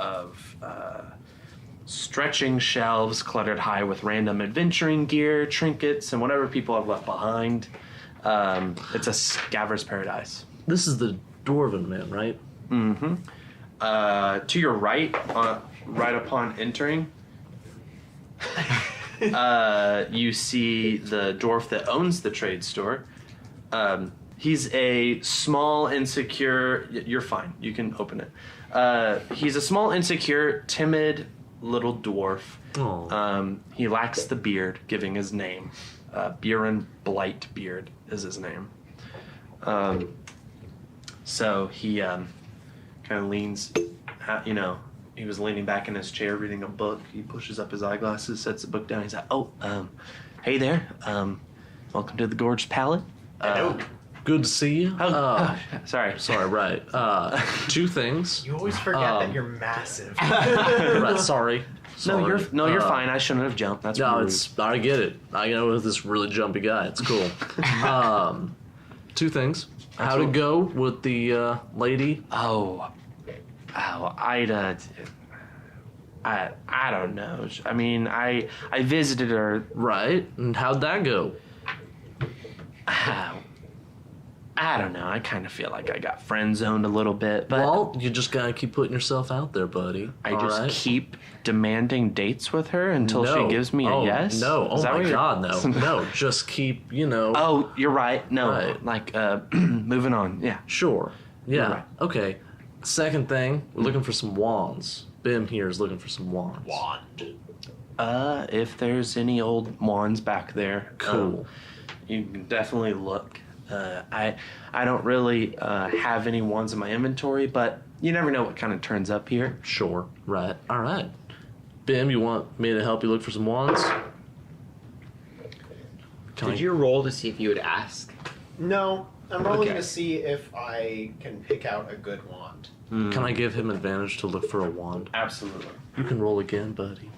stretching shelves cluttered high with random adventuring gear, trinkets, and whatever people have left behind. It's a scaver's paradise. This is the Dwarven man, right? Mm-hmm. To your right, right upon entering, you see the dwarf that owns the trade store. He's a small, insecure... You're fine. You can open it. He's a small, insecure, timid little dwarf. Oh. He lacks the beard, giving his name. Buren Blightbeard is his name. So he kind of leans, he was leaning back in his chair reading a book. He pushes up his eyeglasses, sets the book down. He's like, hey there. Welcome to the Gorged Pallet. Hello. Good to see you. Sorry. Sorry, right. Two things. You always forget that you're massive. Right, sorry. You're fine. I shouldn't have jumped. That's No, rude. I get it. I know this really jumpy guy. It's cool. Two things. How'd it go with the lady? I don't know. I mean, I visited her. Right. And how'd that go? I don't know. I kind of feel like I got friend zoned a little bit, but Well, you just gotta keep putting yourself out there, buddy. I All just right? keep demanding dates with her until No. she gives me a yes. No. Is Oh that my what you're- God, no. No. Just keep, Oh, you're right. No, Right. like moving on. Yeah. Sure. You're Yeah. right. Okay. Second thing, we're looking for some wands. Bim here is looking for some wands. Wand. If there's any old wands back there, Cool. You can definitely look. I don't really have any wands in my inventory, but you never know what kind of turns up here. Sure. Right. All right. Bim, you want me to help you look for some wands? Did you roll to see if you would ask? No, I'm rolling Okay. to see if I can pick out a good wand. Can I give him advantage to look for a wand? Absolutely. You can roll again, buddy.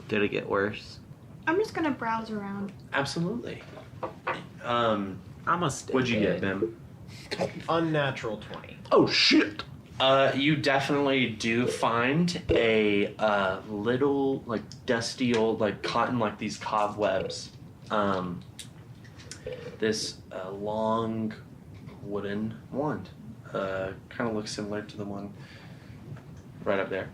Did it get worse? I'm just gonna browse around. Absolutely. Almost. What'd you get, Bim? Unnatural 20. Oh, shit! You definitely do find a little, like, dusty old, like, cotton, like these cobwebs. This long wooden wand. Kind of looks similar to the one right up there.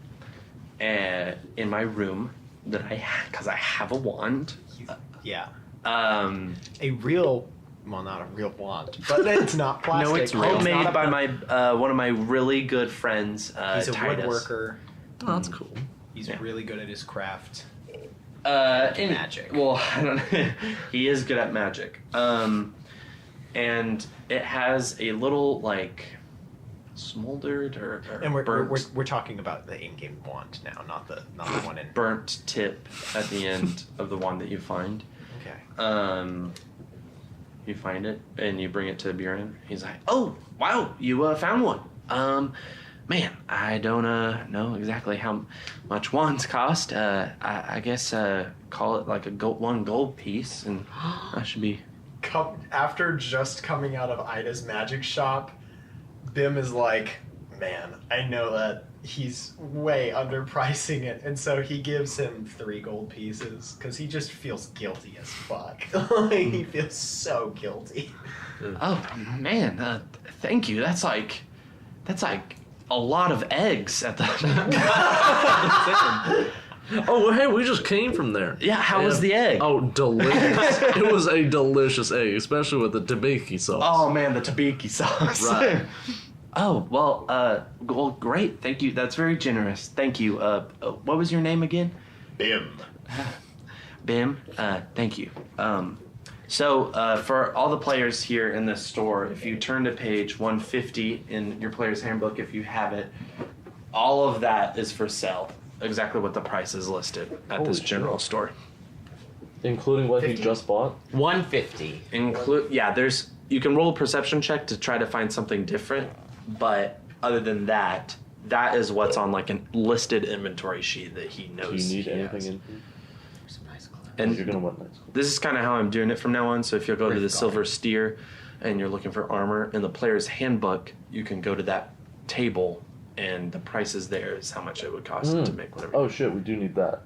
And in my room that because I have a wand. Yeah. A Well, not a real wand, but it's not plastic. No, it's real. homemade not by a- my one of my really good friends. He's a Titus. woodworker. Oh, that's cool. He's Yeah. really good at his craft. Magic. Well, I don't know. He is good at magic. And it has a little like smoldered or And burnt, we're talking about the in-game wand now, not the one in. burnt tip at the end of the wand that you find. Okay. You find it and you bring it to Buren. He's like, "Oh, wow, you found one. Man, I don't know exactly how much wands cost. I guess call it like one gold piece, and that should be." After just coming out of Ida's magic shop, Bim is like, man, I know that he's way underpricing it, and so he gives him 3 gold pieces because he just feels guilty as fuck. Like, he feels so guilty. Oh man, thank you. That's like a lot of eggs at the. Oh, well, hey, we just came from there. Yeah, how was the egg? Oh, delicious. It was a delicious egg, especially with the tabiki sauce. Oh man, the tabiki sauce. Right. Oh well, great. Thank you. That's very generous. Thank you. What was your name again? Bim. Bim. Thank you. So for all the players here in this store, if you turn to page 150 in your player's handbook, if you have it, all of that is for sale. Exactly what the price is listed at this Holy general shit. store. Including what 50. he just bought? 150. You can roll a perception check to try to find something different, but other than that, that is what's on like a listed inventory sheet that he knows. Do you need he anything has. in Some nice clothes. And You're going to want nice. this is kind of how I'm doing it from now on. So if you'll go to the Where's Silver God? Steer and you're looking for armor in the player's handbook, you can go to that table and the prices there is how much it would cost to make whatever. Oh, shit, we do need that.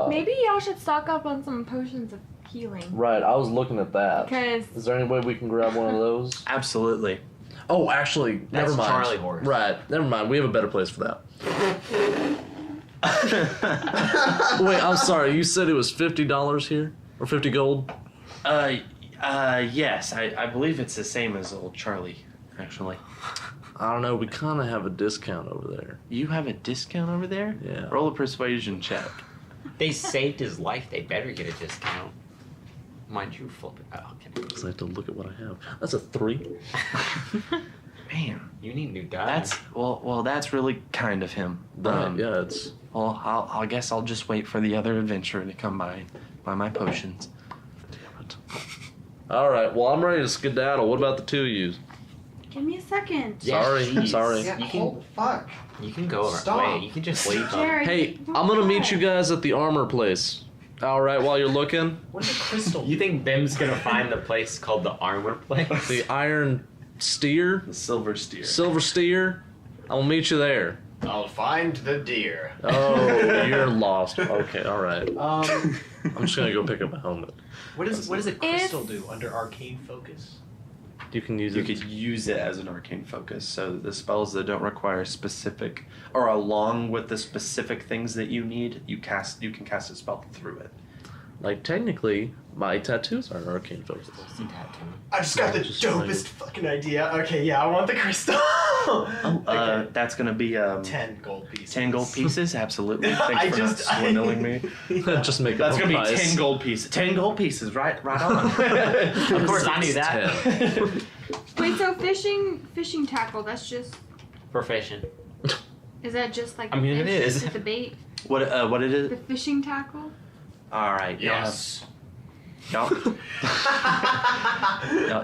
Maybe y'all should stock up on some potions of healing. Right, I was looking at that. Because Is there any way we can grab one of those? Absolutely. Oh, actually, never mind. Charlie horse. Right, never mind. We have a better place for that. Wait, I'm sorry. You said it was $50 here? Or 50 gold? Yes, I believe it's the same as old Charlie, actually. I don't know. We kind of have a discount over there. You have a discount over there? Yeah. Roll a persuasion check. They saved his life. They better get a discount. Mind you, flip it. Oh, okay. Because I have to look at what I have. That's a 3. Man, You need new dice. that's well. That's really kind of him. Right, yeah, it's... Well, I guess I'll just wait for the other adventurer to come by my potions. Damn it. All right, well, I'm ready to skedaddle. What about the two of you? give me a second. Yeah, Sorry, jeez. sorry. Yeah, You can- oh, fuck. You can go over. Stop. Wait, you can just leave them. Jerry, Hey, I'm going to meet you guys at the armor place. All right, while you're looking. What is a crystal? You think Bim's gonna find the place called the armor place? The Iron Steer? The Silver Steer. Silver Steer? I'll meet you there. I'll find the deer. Oh, you're lost. Okay, all right. Um, I'm just going to go pick up a helmet. what does a crystal If- do under arcane focus? You can use You it. could use it as an arcane focus, so the spells that don't require specific, or along with the specific things that you need, you can cast a spell through it. Like, technically, my tattoos are an arcane focus. I just got the Just dopest fucking idea. Okay, yeah, I want the crystal. Okay. That's gonna be 10 gold pieces. 10 gold pieces. Absolutely. Thanks I for just- not swindling me. Just make That's up gonna a be price. 10 gold pieces. 10 gold pieces. Right on. Of course, I knew that. Wait, so fishing tackle, that's just, For fishing. is that just like I mean, it fish is. with the bait? What it is? The fishing tackle? All right. Yes.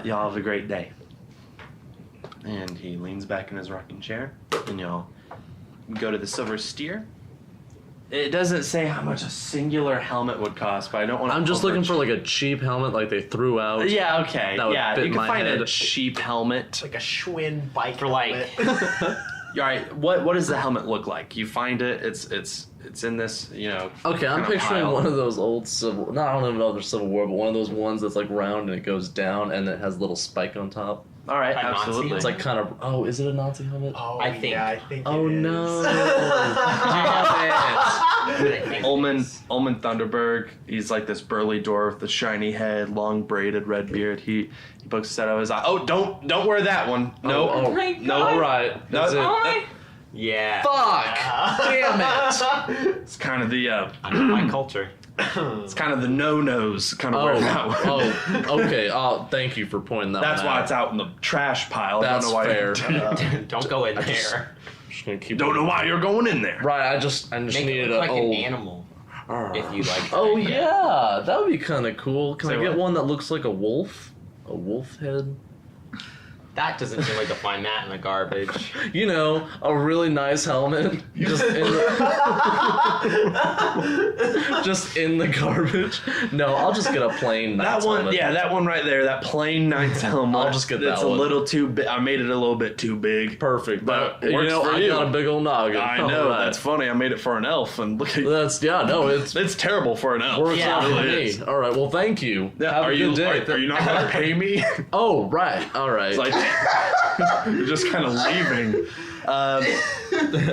Y'all have a great day. And he leans back in his rocking chair, and y'all go to the Silver Steer. It doesn't say how much a singular helmet would cost, but I don't want to. I'm just looking for like a cheap helmet like they threw out. Yeah, okay. That would Yeah, fit you can my find a head. cheap helmet. Like a Schwinn bike For like- helmet. All right, what does the helmet look like? You find it. It's in this, Okay, I'm kind of picturing pile. one of those old Civil... No, I don't even know if they're Civil War, but one of those ones that's like round and it goes down and it has a little spike on top. All right, A Nazi absolutely. It's like kind of... Oh, is it a Nazi helmet? Oh, I think. Yeah, I think Oh, it is. no. Ullman Thunderberg. He's like this burly dwarf with a shiny head, long braided red beard. He pokes his head out of his eye. Oh, don't wear that one. No, Oh, my no. God. All right. No, That's it. Oh my! Yeah. Fuck! Damn it! It's kind of the I know my culture. it's kind of the no-nos kind of wear that one. Okay. Oh, thank you for pointing that That's one why out. it's out in the trash pile. That's I don't know why fair. Don't go in just- there. Just gonna keep Don't know why you're going in there. Right, I just Make needed it look like an an old... animal. If you like. Oh yeah, that would be kind of cool. Can Say I get what? one that looks like a wolf? A wolf head? That doesn't seem like to find that in the garbage. You know, a really nice helmet. Just in the, just in the garbage. No, I'll just get a plain That knight's one, helmet. yeah, that one right there, that plain knight's helmet. I'll just get that It's a one. little too big. I made it a little bit too big. Perfect. But But, works for I you. got a big old noggin. I know, Alright. that's funny. I made it for an elf, and look at It's it's terrible for an elf. works Yeah, out it for really me. is. All right. Well, thank you. Yeah, Have are a you good day. are you not going to pay me? Oh, right. All right. It's like you're just kind of leaving.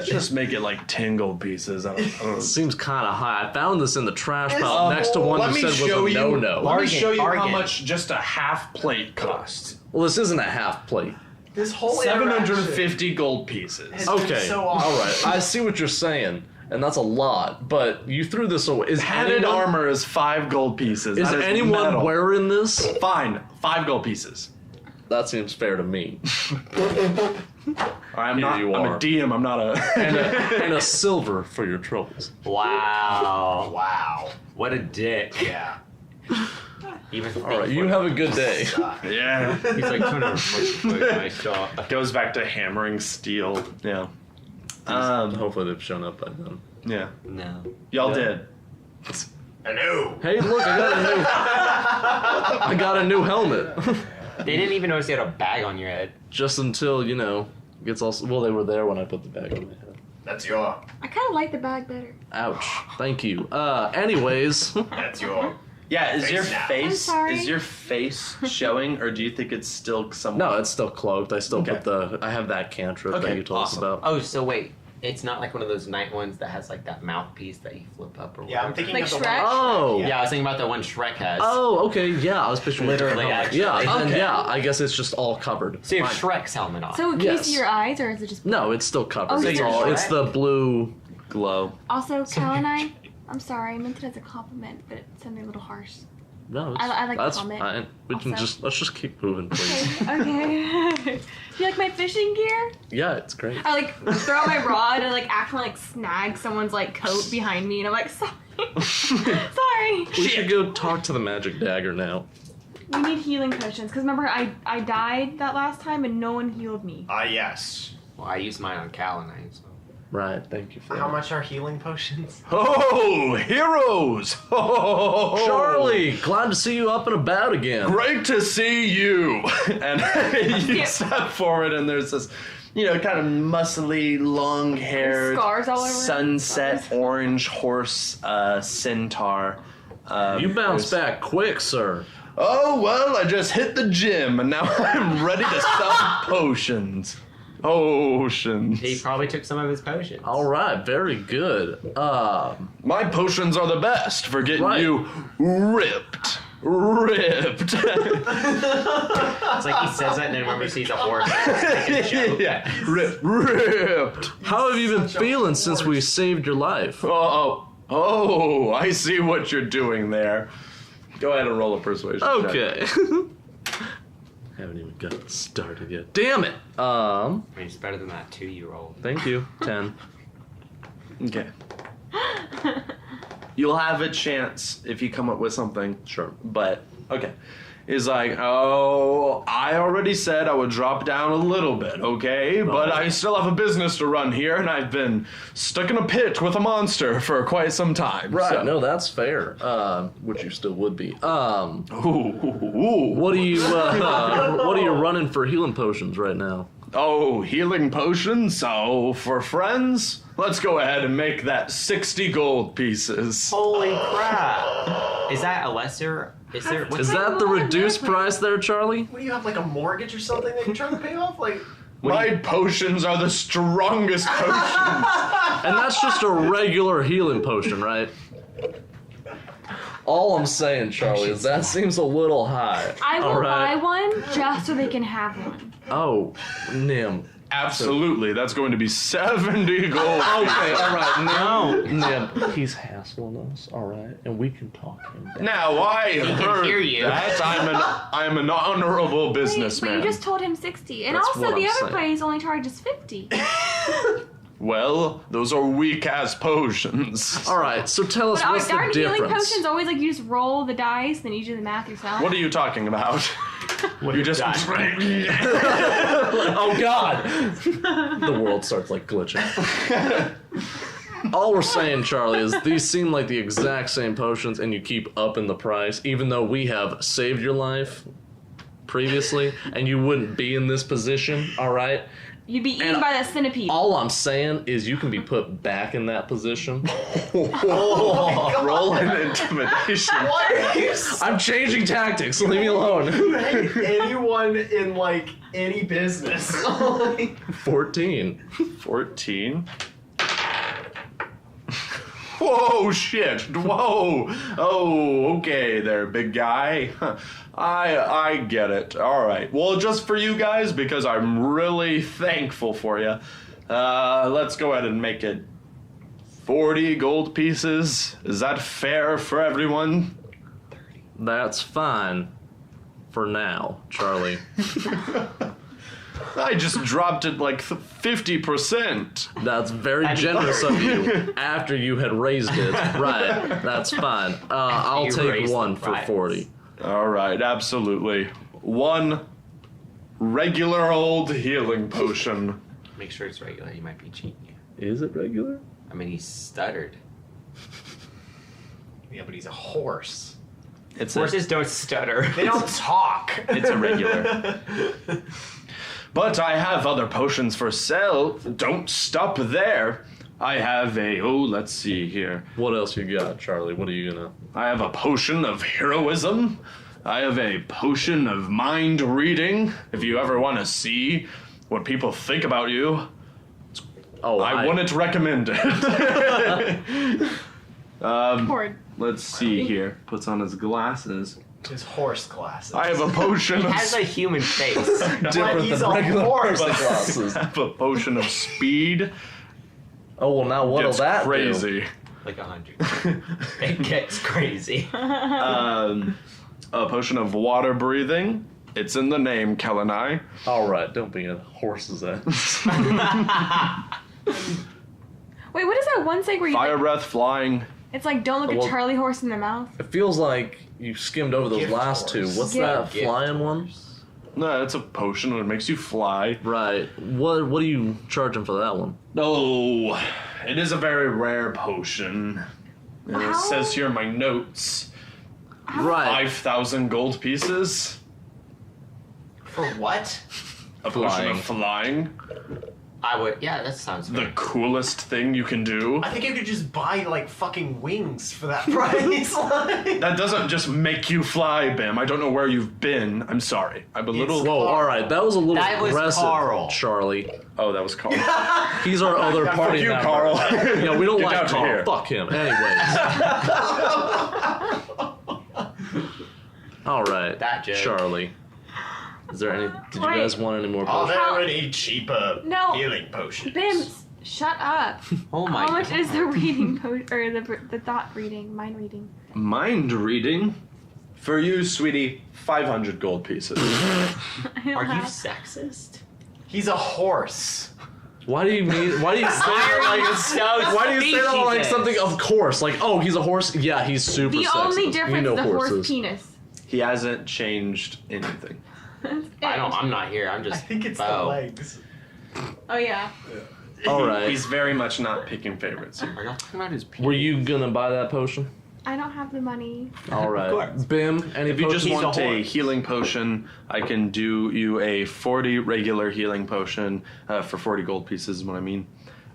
Just make it like 10 gold pieces. I don't know. Seems kind of high. I found this in the trash pile next to one Let you me said was show a you. no-no. Let me Bargain, show you how bargain. much just a half plate costs. Well, this isn't a half plate. This whole 750 gold pieces. has been Okay. so awesome. All right. I see what you're saying, and that's a lot. But you threw this away. Is Padded anyone, armor is 5 gold pieces. Is That anyone metal. wearing this? Fine, 5 gold pieces. That seems fair to me. I'm Here not. you I'm are. a DM. I'm not a. And a silver for your troubles. Wow. Wow. What a dick. Yeah. Even All right. You have a good day. yeah. He's like, my shot. Goes back to hammering steel. Yeah. Hopefully they've shown up by then. Yeah. No. Y'all Yeah. did. Hello. Hey, look! I got a new helmet. They didn't even notice you had a bag on your head. Just until gets all. Well, they were there when I put the bag on my head. That's your. I kind of like the bag better. Ouch. Thank you. Anyways. That's your. Yeah. Is your Face now. face? I'm sorry. Is your face showing, or do you think it's still somewhat? No, it's still cloaked. I still Okay. I have that cantrip that Okay, you told awesome. us about. Oh, so wait. It's not like one of those night ones that has like that mouthpiece that you flip up or whatever. Yeah, I'm thinking Like of the Shrek? one. Oh. Yeah, I was thinking about the one Shrek has. Oh, okay, yeah, I was picturing Literally, actually. Yeah, then, Okay. yeah, I guess it's just all covered. So you have Fine. Shrek's helmet on. So can Yes. you see your eyes, or is it just... No, it's still covered. Oh, so it's you're all. Shrek? It's the blue glow. Also, Cal and I'm sorry, I meant it as a compliment, but it sounded a little harsh. No, it's, I like the that's comment. fine. We can Also. let's just keep moving, please. Okay. Do you like my fishing gear? Yeah, it's great. I like throw out my rod and like actually like snag someone's like coat behind me, and I'm like, sorry. Sorry. We should go talk to the magic dagger now. We need healing potions, because remember I died that last time and no one healed me. Ah, yes. Well, I used mine on Cal and I. So. Right, thank you for How that. much are healing potions? Oh, heroes! Oh, Charlie, glad to see you up and about again. Great to see you. And you Yeah. step forward, and there's this, kind of muscly, long-haired, Scars all over. sunset Scars. orange horse centaur. You bounced there's- back quick, sir. Oh, well, I just hit the gym, and now I'm ready to sell potions. Potions. He probably took some of his potions. All right, very good. My potions are the best for getting Right. you ripped. ripped. It's like he says that and then remember sees a horse. It's like a joke. Yeah, ripped. How have you been feeling since we saved your life? Oh, I see what you're doing there. Go ahead and roll a persuasion check. Okay. Haven't even gotten started yet. Damn it. I mean, it's better than that 2 you rolled. Thank you. 10. Okay. You'll have a chance if you come up with something. Sure. But, okay. He's like, oh, I already said I would drop down a little bit, okay? But I still have a business to run here, and I've been stuck in a pit with a monster for quite some time. Right, so. no, that's fair. Which you still would be. Ooh. What are you running for healing potions right now? Oh, healing potions? So, for friends, let's go ahead and make that 60 gold pieces. Holy crap! Is that a lesser? Is there? Is that the reduced price there, Charlie? What do you have, like a mortgage or something that you're trying to pay off? Like, My potions are the strongest potions. And that's just a regular healing potion, right? All I'm saying, Charlie, is that seems a little high. I will All right. buy one just so they can have one. Oh, Nim. Absolutely, that's going to be 70 gold. Okay, all right, Nim. He's hassling us, all right, and we can talk him down. Now I can heard hear you. that I'm an honorable But businessman. you just told him 60. And That's also what the I'm other saying. place only charges 50. Well, those are weak ass potions. All right, so tell us But what's the aren't healing difference. potions always like you just roll the dice, then you do the math yourself? What are you talking about? You just Oh God! The world starts like glitching. All we're saying, Charlie, is these seem like the exact same potions, and you keep upping the price, even though we have saved your life previously, and you wouldn't be in this position. All right. You'd be eaten And by that centipede. All I'm saying is you can be put back in that position. roll an intimidation. what are you I'm changing tactics. Leave me alone. hate anyone in, like, any business? 14. 14. Whoa, shit. Whoa. Oh, okay there, big guy. I get it. All right. Well, just for you guys, because I'm really thankful for you, let's go ahead and make it 40 gold pieces. Is that fair for everyone? That's fine. For now, Charlie. I just dropped it like 50%. That's very generous of you after you had raised it. Right, that's fine. I'll You take raised one the for price. 40. All right, absolutely. One regular old healing potion. Make sure it's regular. He might be cheating you. Is it regular? I mean, he stuttered. Yeah, but he's a horse. It's Horses don't stutter. They don't talk. It's a regular. But I have other potions for sale. Don't stop there. I have let's see here. What else you got, Charlie? What are you gonna... I have a potion of heroism. I have a potion of mind reading. If you ever want to see what people think about you, Oh, I wouldn't recommend it. Poor- Let's see here. Puts on his glasses. His horse glasses. I have a potion He of has a human face. different he's than a regular horse. person glasses. I have a potion of speed. Oh, well, now what'll It's that crazy. Like 100. It gets crazy. A potion of water breathing. It's in the name, Kellenai. do? All right, don't be a horse's ass. Wait, what is that one saying where you Fire like, breath, flying. it's like don't look Well- a Charlie horse in the mouth? It feels like you skimmed over those Gift last two. horse. What's Gift. that Gift flying one? No, it's a potion and it makes you fly. Right. What are you charging for that one? Oh, it is a very rare potion. And it How? says here in my notes, Right. 5,000 gold pieces. For what? A potion of flying. I would. Yeah, that sounds The good. coolest thing you can do. I think you could just buy, like, fucking wings for that price. Like, That doesn't just make you fly, Bim. I don't know where you've been. I'm sorry. I'm a little... Whoa, all right. That was a little That was aggressive, Carl. Charlie. Oh, that was Carl. He's our other Fuck party you, member. Carl. Yeah, we don't Get like out of Carl. here. Fuck him. Anyways. All right, That joke. Charlie. Is there any? Did you Wait. guys want any more Are potions? How- there any cheaper No. healing potions? Bims, shut up. Oh my How much god. is the reading or the thought reading, mind reading? Mind reading? For you, sweetie, 500 gold pieces. I don't Are you have- sexist? He's a horse. Why do you mean? Why do you say that like it's so Why do you say that like speciesist? something? Of course, like oh, he's a horse. Yeah, he's super. The sexist. only You difference know is the horse horses. penis. He hasn't changed anything. That's I it. don't. I'm not here. I'm I just. think it's the Beau. legs. Oh yeah. All right. He's very much not picking favorites here. Are y'all talking about his penis? Were you gonna buy that potion? I don't have the money. All right, course. Bim. Any If you just potions? want a a horse. healing potion, I can do you a 40 regular healing potion for 40 gold pieces, is what I mean.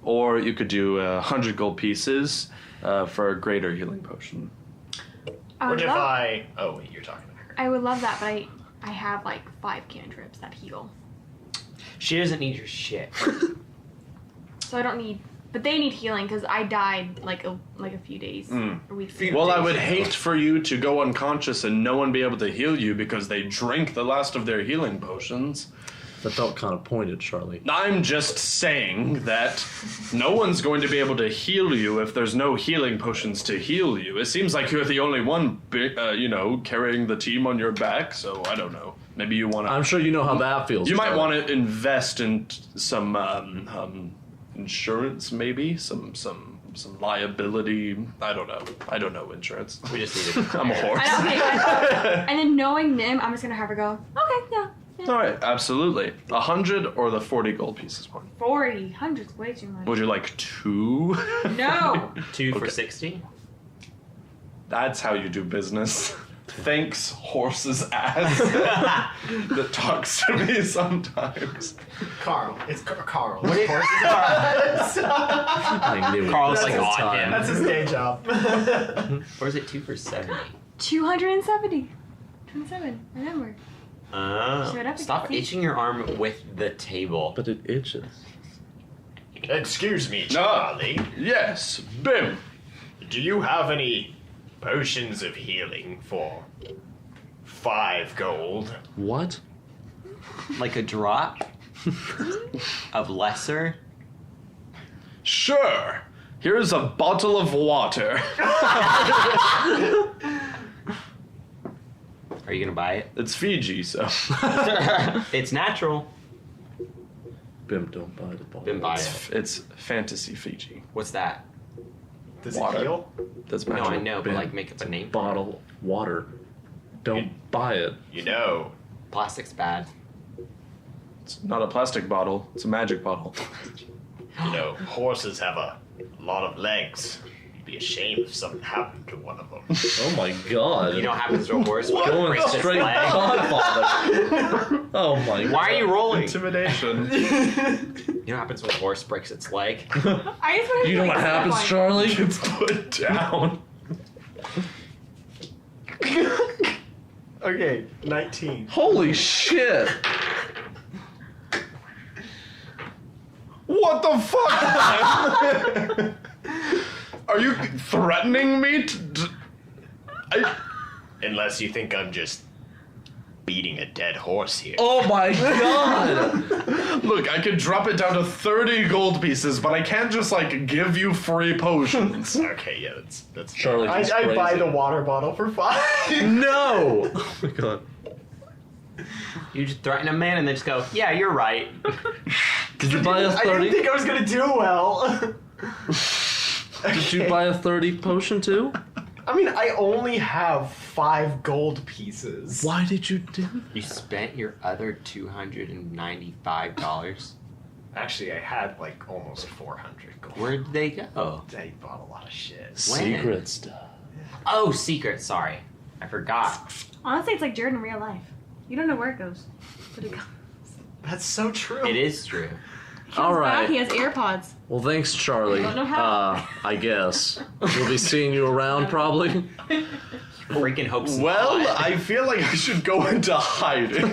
Or you could do 100 gold pieces for a greater healing potion. I What would if love, I... Oh, wait, you're talking to her. I would love that, but I have like 5 cantrips that heal, She doesn't need your shit. so I don't need. But they need healing because I died like a few days or weeks ago. Well, I would hate for you to go unconscious and no one be able to heal you because they drank the last of their healing potions. That felt kind of pointed, Charlie. I'm just saying that no one's going to be able to heal you if there's no healing potions to heal you. It seems like you're the only one, carrying the team on your back, so I don't know. Maybe you want to... I'm sure you know how that feels. You might Charlie. want to invest in some insurance, maybe? Some liability. I don't know insurance. We just needed. I'm a horse. And then knowing Nim, I'm just gonna have her go. Okay, yeah. All right, absolutely. 100 or the 40 gold pieces one. 40, 100's way too much. Would you like 2? No. 2 for Okay. 60. That's how you do business. Thanks, horse's ass. That talks to me sometimes. Carl. It's Carl. What is- I knew it. Carl's That's like his on time. him. That's his day job. Or is it 2 for 70? 270. 27. Remember. Shut up, Stop see? itching your arm with the table. But it itches. Excuse me, Charlie. Yes, Bim. Do you have any potions of healing for 5 gold? What? Like a drop of lesser. Sure. Here's a bottle of water. Are you gonna buy it? It's Fiji, so. It's natural. Bim, don't buy the ball. Then buy it. It's fantasy Fiji. What's that? Does Water. it heal? That's No, magic. I know, but Bim. like make up a name. Bottle of water. Don't buy it. You know. Plastic's bad. It's not a plastic bottle. It's a magic bottle. You know, horses have a lot of legs. You'd be ashamed if something happened to one of them. Oh my god. You know what happens to a horse when it Going breaks its straight leg? Godfather. Oh my god. Why are you rolling? Intimidation. You know what happens when a horse breaks its leg? I just want to You know what happens, Charlie? It's put down. Okay, 19. Holy shit. What the fuck? Are you threatening me? Unless you think I'm just beating a dead horse here. Oh my god. Look, I could drop it down to 30 gold pieces, but I can't just like give you free potions. Okay, yeah, that's Charlie, I he's buy crazy. the water bottle for 5. No. Oh my god. You just threaten a man and then just go, yeah, you're right. Did you buy a I didn't 30? think I was gonna do well. Did you buy a 30 potion too? I mean, I only have 5 gold pieces. Why did you do that? You spent your other $295. Actually, I had like almost 400 gold. Where did they go? I bought a lot of shit. Secret stuff. Oh, secret. Sorry. I forgot. Honestly, it's like Jared in real life. You don't know where it goes. But it goes. That's so true. It is true. All right. He has AirPods. Well, thanks, Charlie. I don't know how. I guess we'll be seeing you around probably. Freaking hopes. Well, not. I feel like I should go into hiding.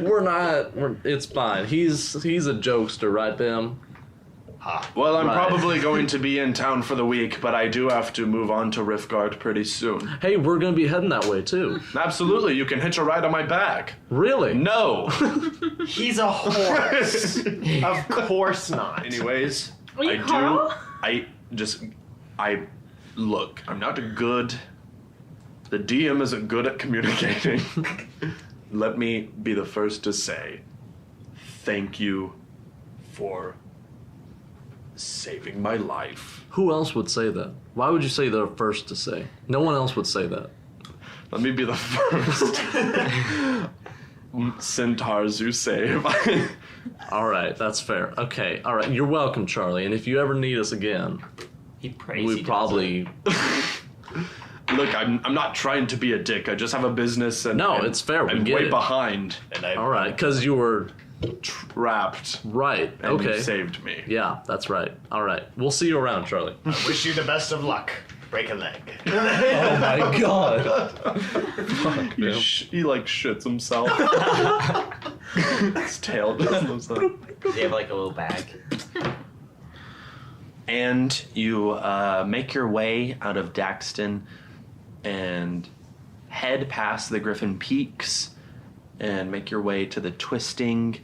We're not. It's fine. He's a jokester, right, Bim? Well, I'm Right. probably going to be in town for the week, but I do have to move on to Riftguard pretty soon. Hey, we're gonna be heading that way too. Absolutely, you can hitch a ride on my back. Really? No. He's a horse. Of course not. Anyways, Are you Carl? Look, I'm not good. The DM isn't good at communicating. Let me be the first to say thank you for saving my life. Who else would say that? Why would you say they're first to say? No one else would say that. Let me be the first. Centaurs you save. All right, that's fair. Okay, all right. You're welcome, Charlie. And if you ever need us again, He prays. we probably. Look, I'm not trying to be a dick. I just have a business and No, it's fair, we I'm get way it. behind, and I'm All right, because you were trapped. right. And you Okay. saved me. Yeah, that's right. All right. We'll see you around, Charlie. Wish you the best of luck. Break a leg. Oh my god. He like shits himself. His tail just moves up. They have like a little bag. And you make your way out of Daxton and head past the Griffin Peaks and make your way to the twisting,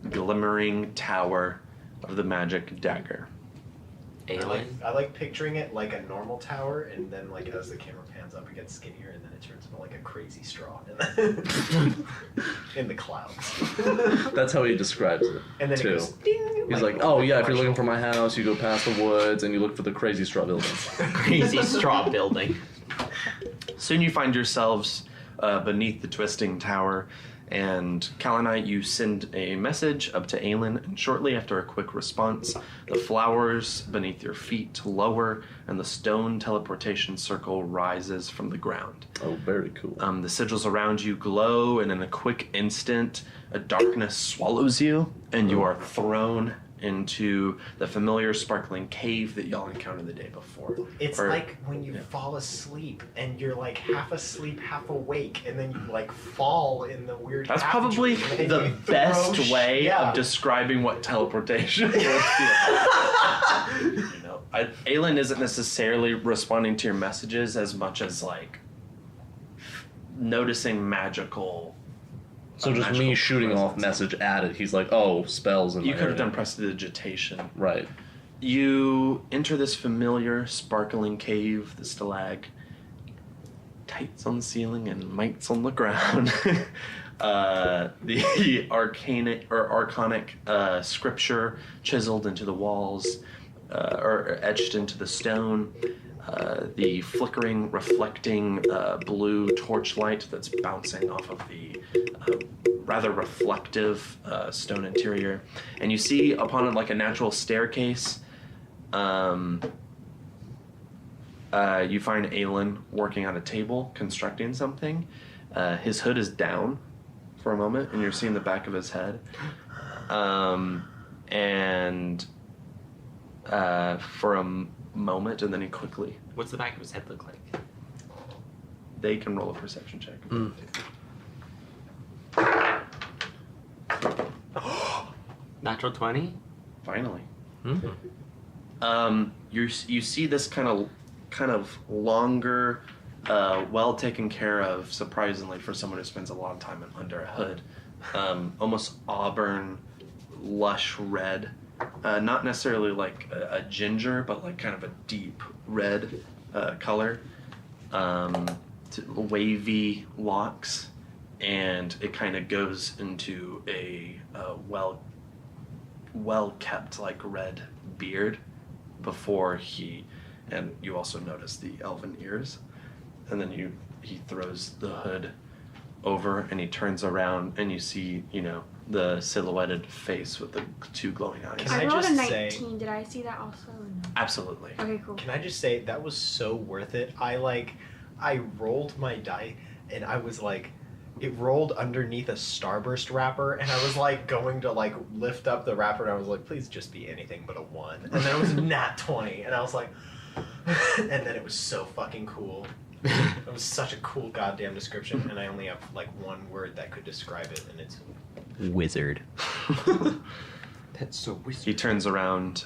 glimmering tower of the magic dagger. I like picturing it like a normal tower, and then like as the camera pans up, it gets skinnier, and then it turns into like a crazy straw in the clouds. That's how he describes it. And then too. it goes ding. He's like, oh yeah, if you're looking for my house, you go past the woods and you look for the crazy straw building. Crazy straw building. Soon you find yourselves beneath the twisting tower, and Kalanite, you send a message up to Aelin, and shortly after a quick response, the flowers beneath your feet lower, and the stone teleportation circle rises from the ground. Oh, very cool. The sigils around you glow, and in a quick instant, a darkness swallows you, and you are thrown into the familiar sparkling cave that y'all encountered the day before. It's Or- like when you fall asleep and you're like half asleep, half awake, and then you like fall in the weird. That's half probably dream, and the you best throw way yeah. of describing what teleportation would feel. Aelin isn't necessarily responding to your messages as much as like noticing magical. So just magical me shooting off presence. message at it, he's like, oh, spells in You my could have area. done prestidigitation. Right. You enter this familiar, sparkling cave, the stalagmites on the ceiling and mites on the ground. The arcanic scripture chiseled into the walls, or etched into the stone. The flickering, reflecting blue torchlight that's bouncing off of the rather reflective stone interior. And you see upon it like a natural staircase. You find Aelin working on a table, constructing something. His hood is down for a moment, and you're seeing the back of his head. And for a moment, and then he quickly... What's the back of his head look like? They can roll a perception check. Natural 20? Finally. Mm-hmm. You see this kind of longer, well taken care of, surprisingly, for someone who spends a lot of time under a hood. Almost auburn, lush red. Not necessarily like a ginger, but like kind of a deep red color. Wavy locks, and it kind of goes into a well kept like red beard before he, and you also notice the elven ears, and then he throws the hood over and he turns around and you see the silhouetted face with the two glowing eyes. Can I I rolled a just 19. say- Did I see that also? Or no? Absolutely. Okay, cool. Can I just say that was so worth it? I rolled my die and I was like, it rolled underneath a starburst wrapper, and I was like going to like lift up the wrapper, and I was like, please just be anything but a 1. And then it was nat 20, and I was like, and then it was so fucking cool. It was such a cool goddamn description, and I only have like one word that could describe it, and it's Wizard. That's so whispery. He turns around.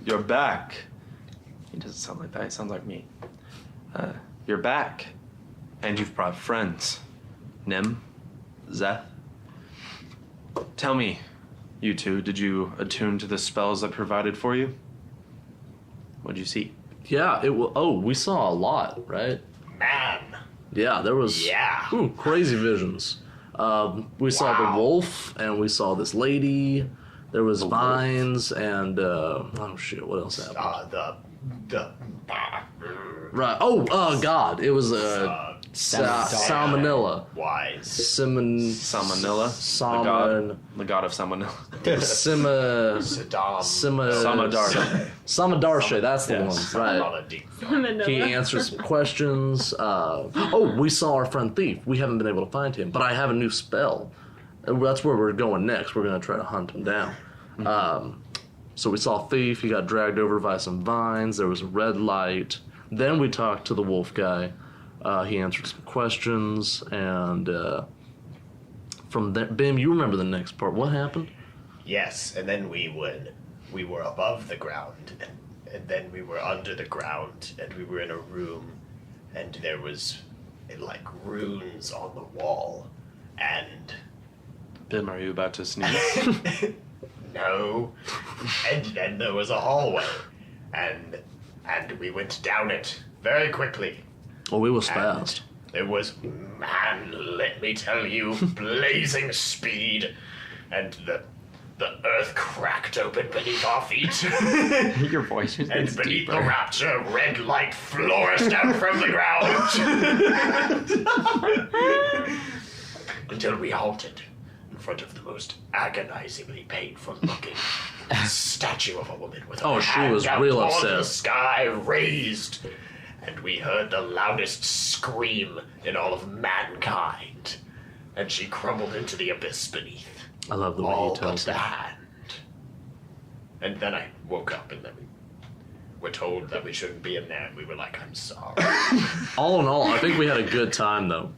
You're back. He doesn't sound like that. He sounds like me. You're back. And you've brought friends. Nim, Zeth. Tell me, you two, did you attune to the spells I provided for you? What'd you see? Yeah, we saw a lot, right? Man. Yeah, there was crazy visions. We saw the wolf, and we saw this lady. There was vines, and oh shit, what else happened? Right. Oh, God, it was salmonella. Wise. Salmonella? The god of salmonella. Samadarshe, that's the one. Right. He answered some questions. We saw our friend Thief. We haven't been able to find him, but I have a new spell. That's where we're going next. We're going to try to hunt him down. So we saw Thief. He got dragged over by some vines. There was a red light. Then we talked to the wolf guy. He answered some questions, and from there, Bim, you remember the next part. What happened? Yes, and then we were above the ground, and then we were under the ground, and we were in a room, and there was like runes on the wall, and Bim, are you about to sneeze? no, and then there was a hallway, and we went down it very quickly. Oh, we was fast. There was, man, let me tell you, blazing speed, and the earth cracked open beneath our feet. Your voice is And beneath deeper. the rapture, red light flourished out from the ground. Until we halted in front of the most agonizingly painful looking statue of a woman with her she hand was out real toward upset. the sky raised. And we heard the loudest scream in all of mankind. And she crumbled into the abyss beneath. I love the way All he but tells the it. hand. And then I woke up and then we were told that we shouldn't be in there. And we were like, I'm sorry. All in all, I think we had a good time, though.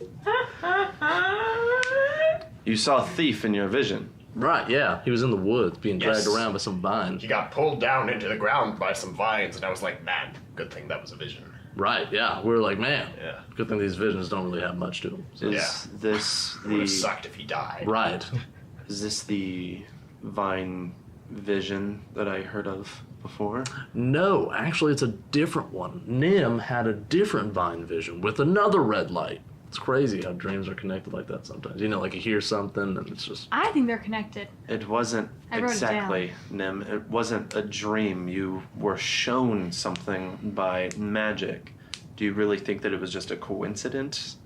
You saw Thief in your vision. Right, yeah. He was in the woods being Yes. dragged around by some vines. He got pulled down into the ground by some vines. And I was like, man, good thing that was a vision. Right, yeah. We were like, man, Yeah. good thing these visions don't really have much to them. So. Is this It would have the sucked if he died. Right. is this the vine vision that I heard of before? No, actually, it's a different one. Nim had a different vine vision with another red light. It's crazy how dreams are connected like that sometimes. You know, like you hear something and it's just... I think they're connected. It wasn't I wrote it exactly, Nim. It wasn't a dream. You were shown something by magic. Do you really think that it was just a coincidence?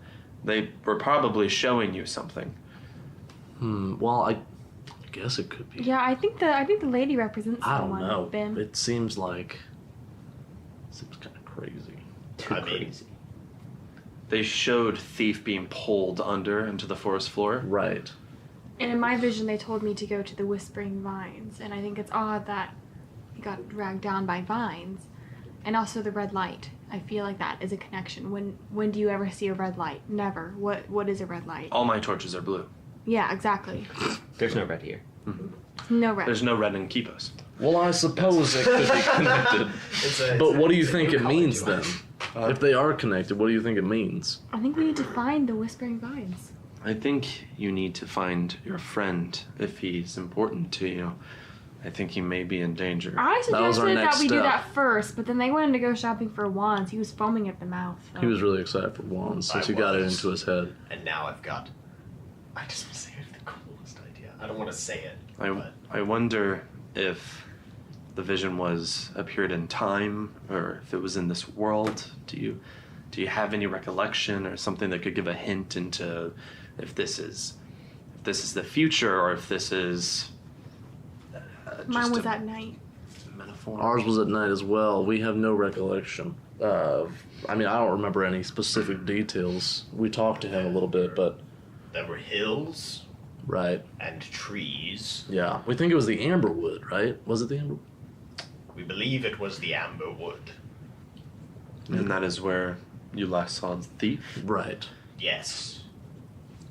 They were probably showing you something. Well, I guess it could be. Yeah, I think the lady represents I don't someone. know. Bim. It seems kind of crazy. I mean, They showed Thief being pulled under into the forest floor. Right. And in my vision, they told me to go to the Whispering Vines, and I think it's odd that he got dragged down by vines, and also the red light. I feel like that is a connection. When do you ever see a red light? Never. What is a red light? All my torches are blue. Yeah, exactly. There's no red here. No red. There's no red in Kipos. Well, I suppose it could be connected. But what do you think it means then? If they are connected, what do you think it means? I think we need to find the Whispering Vines. I think you need to find your friend if he's important to you. I think he may be in danger. I was our suggested that next we do step. that first, but then they wanted to go shopping for wands. He was foaming at the mouth. So. He was really excited for wands since I he got it was. into his head. and now I just want to say it's the coolest idea. I don't want to say it. but I wonder if the vision appeared in time or if it was in this world. Do you have any recollection or something that could give a hint into if this is the future or if this is Mine just was a at night. metaphor? Ours was at night as well. We have no recollection. I don't remember any specific details. We talked to him a little bit, but... there were hills Right. and trees. Yeah. We think it was the Amberwood, right? Was it the Amberwood? We believe it was the amber wood. And that is where you last saw the thief. Right. Yes.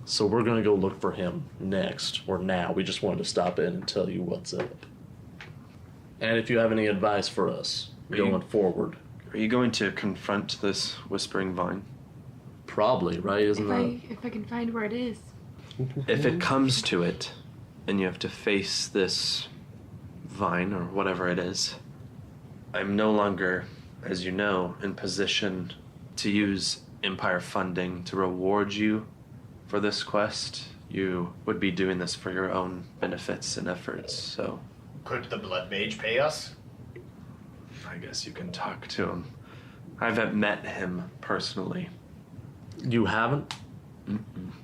So we're gonna go look for him next, or now. We just wanted to stop in and tell you what's up. And if you have any advice for us going forward. Are you going to confront this Whispering Vine? Probably, right? Isn't that... If I can find where it is. If it comes to it, and you have to face this vine, or whatever it is, I'm no longer, as you know, in position to use Empire funding to reward you for this quest. You would be doing this for your own benefits and efforts, so... Could the Blood Mage pay us? I guess you can talk to him. I haven't met him personally. You haven't?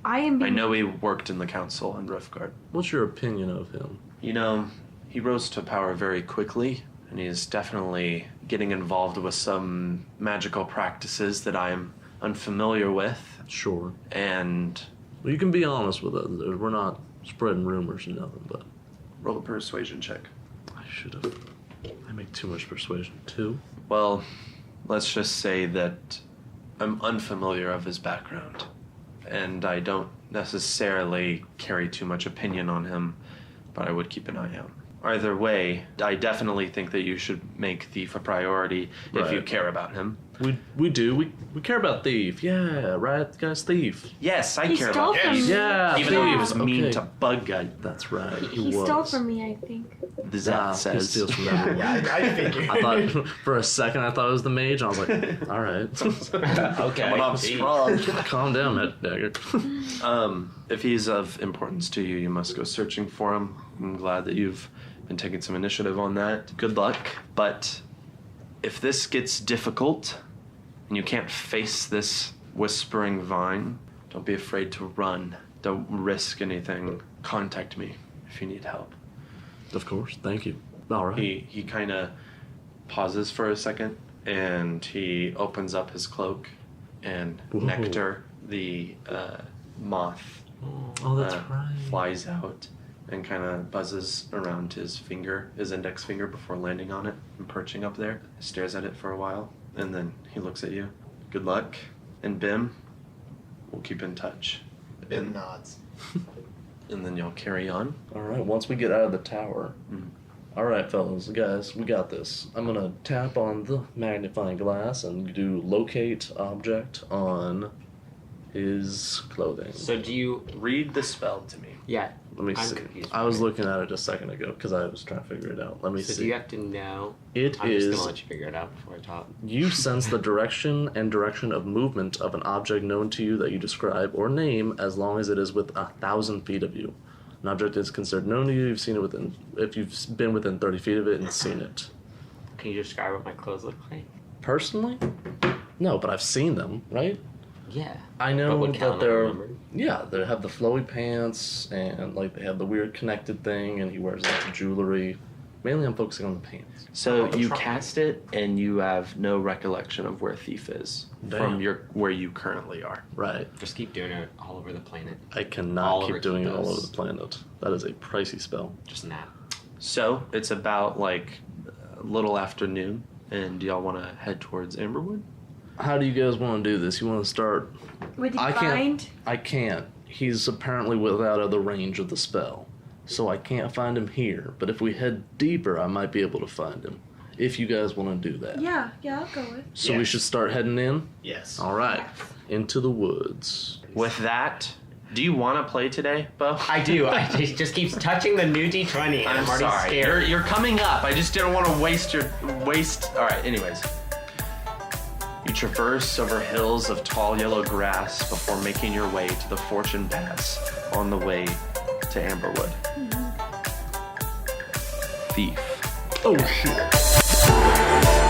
I know he worked in the council on Riftguard. What's your opinion of him? You know, he rose to power very quickly, and he's definitely getting involved with some magical practices that I'm unfamiliar with. Sure. And... Well, you can be honest with us. We're not spreading rumors or nothing, but... Roll a persuasion check. I should have. I make too much persuasion, too. Well, let's just say that I'm unfamiliar of his background, and I don't necessarily carry too much opinion on him, but I would keep an eye out. Either way, I definitely think that you should make Thief a priority if you care about him. We do. We care about Thief. Yeah, right, guys? Thief. Yes, I He care stole about from him. me. Yeah, Even though he was Thief. mean Okay. to Bug Guy. That's right. He stole from me, I think. The Zap He says. steals from everyone. I figured. I thought for a second I thought it was the mage, and I was like, all right. Okay. Coming on strong. Calm down, Matt Dagger. If he's of importance to you, you must go searching for him. I'm glad that you've been taking some initiative on that. Good luck. But if this gets difficult and you can't face this Whispering Vine, don't be afraid to run. Don't risk anything. Contact me if you need help. Of course, thank you. All right. He kind of pauses for a second, and he opens up his cloak, and Whoa. Nectar, the moth, Oh, that's right. flies out and kind of buzzes around his finger, his index finger, before landing on it and perching up there. Stares at it for a while, and then he looks at you. Good luck. And Bim, we'll keep in touch. Bim nods. And then you'll carry on. All right, once we get out of the tower. All right, fellas, guys, we got this. I'm going to tap on the magnifying glass and do locate object on his clothing. So do you... Read the spell to me. Yeah. Let me I'm see. confused. I was looking at it just a second ago because I was trying to figure it out. Let me So see. do you have to know... It I'm is... just going to let you figure it out before I talk. You sense the direction of movement of an object known to you that you describe or name as long as it is within 1,000 feet of you. An object is considered known to you. You've seen it within... If you've been within 30 feet of it and seen it. Can you describe what my clothes look like? Personally? No, but I've seen them, right? Yeah. I know But what that count I they're... remember? Yeah, they have the flowy pants and like they have the weird connected thing and he wears lots of jewelry. Mainly I'm focusing on the pants. So Oh, you try- cast it, and you have no recollection of where Thief is Damn. from where you currently are. Right. Just keep doing it all over the planet. I cannot All keep over doing it all over Ketos. the planet. That is a pricey spell. Just nap. So it's about like a little afternoon, and y'all want to head towards Amberwood? How do you guys want to do this? You want to start... What did you I can't. find? I can't. He's apparently without of the range of the spell. So I can't find him here. But if we head deeper, I might be able to find him. If you guys want to do that. Yeah, I'll go with. So we Yes. should start heading in? Yes. All right. Yes. Into the woods. With that, do you want to play today, Beau? I do. It just keeps touching the new D20, and I'm already sorry. scared. You're coming up. I just didn't want to waste. All right. Anyways, you traverse over hills of tall yellow grass before making your way to the Fortune Pass on the way to Amberwood. Thief. Oh, shit.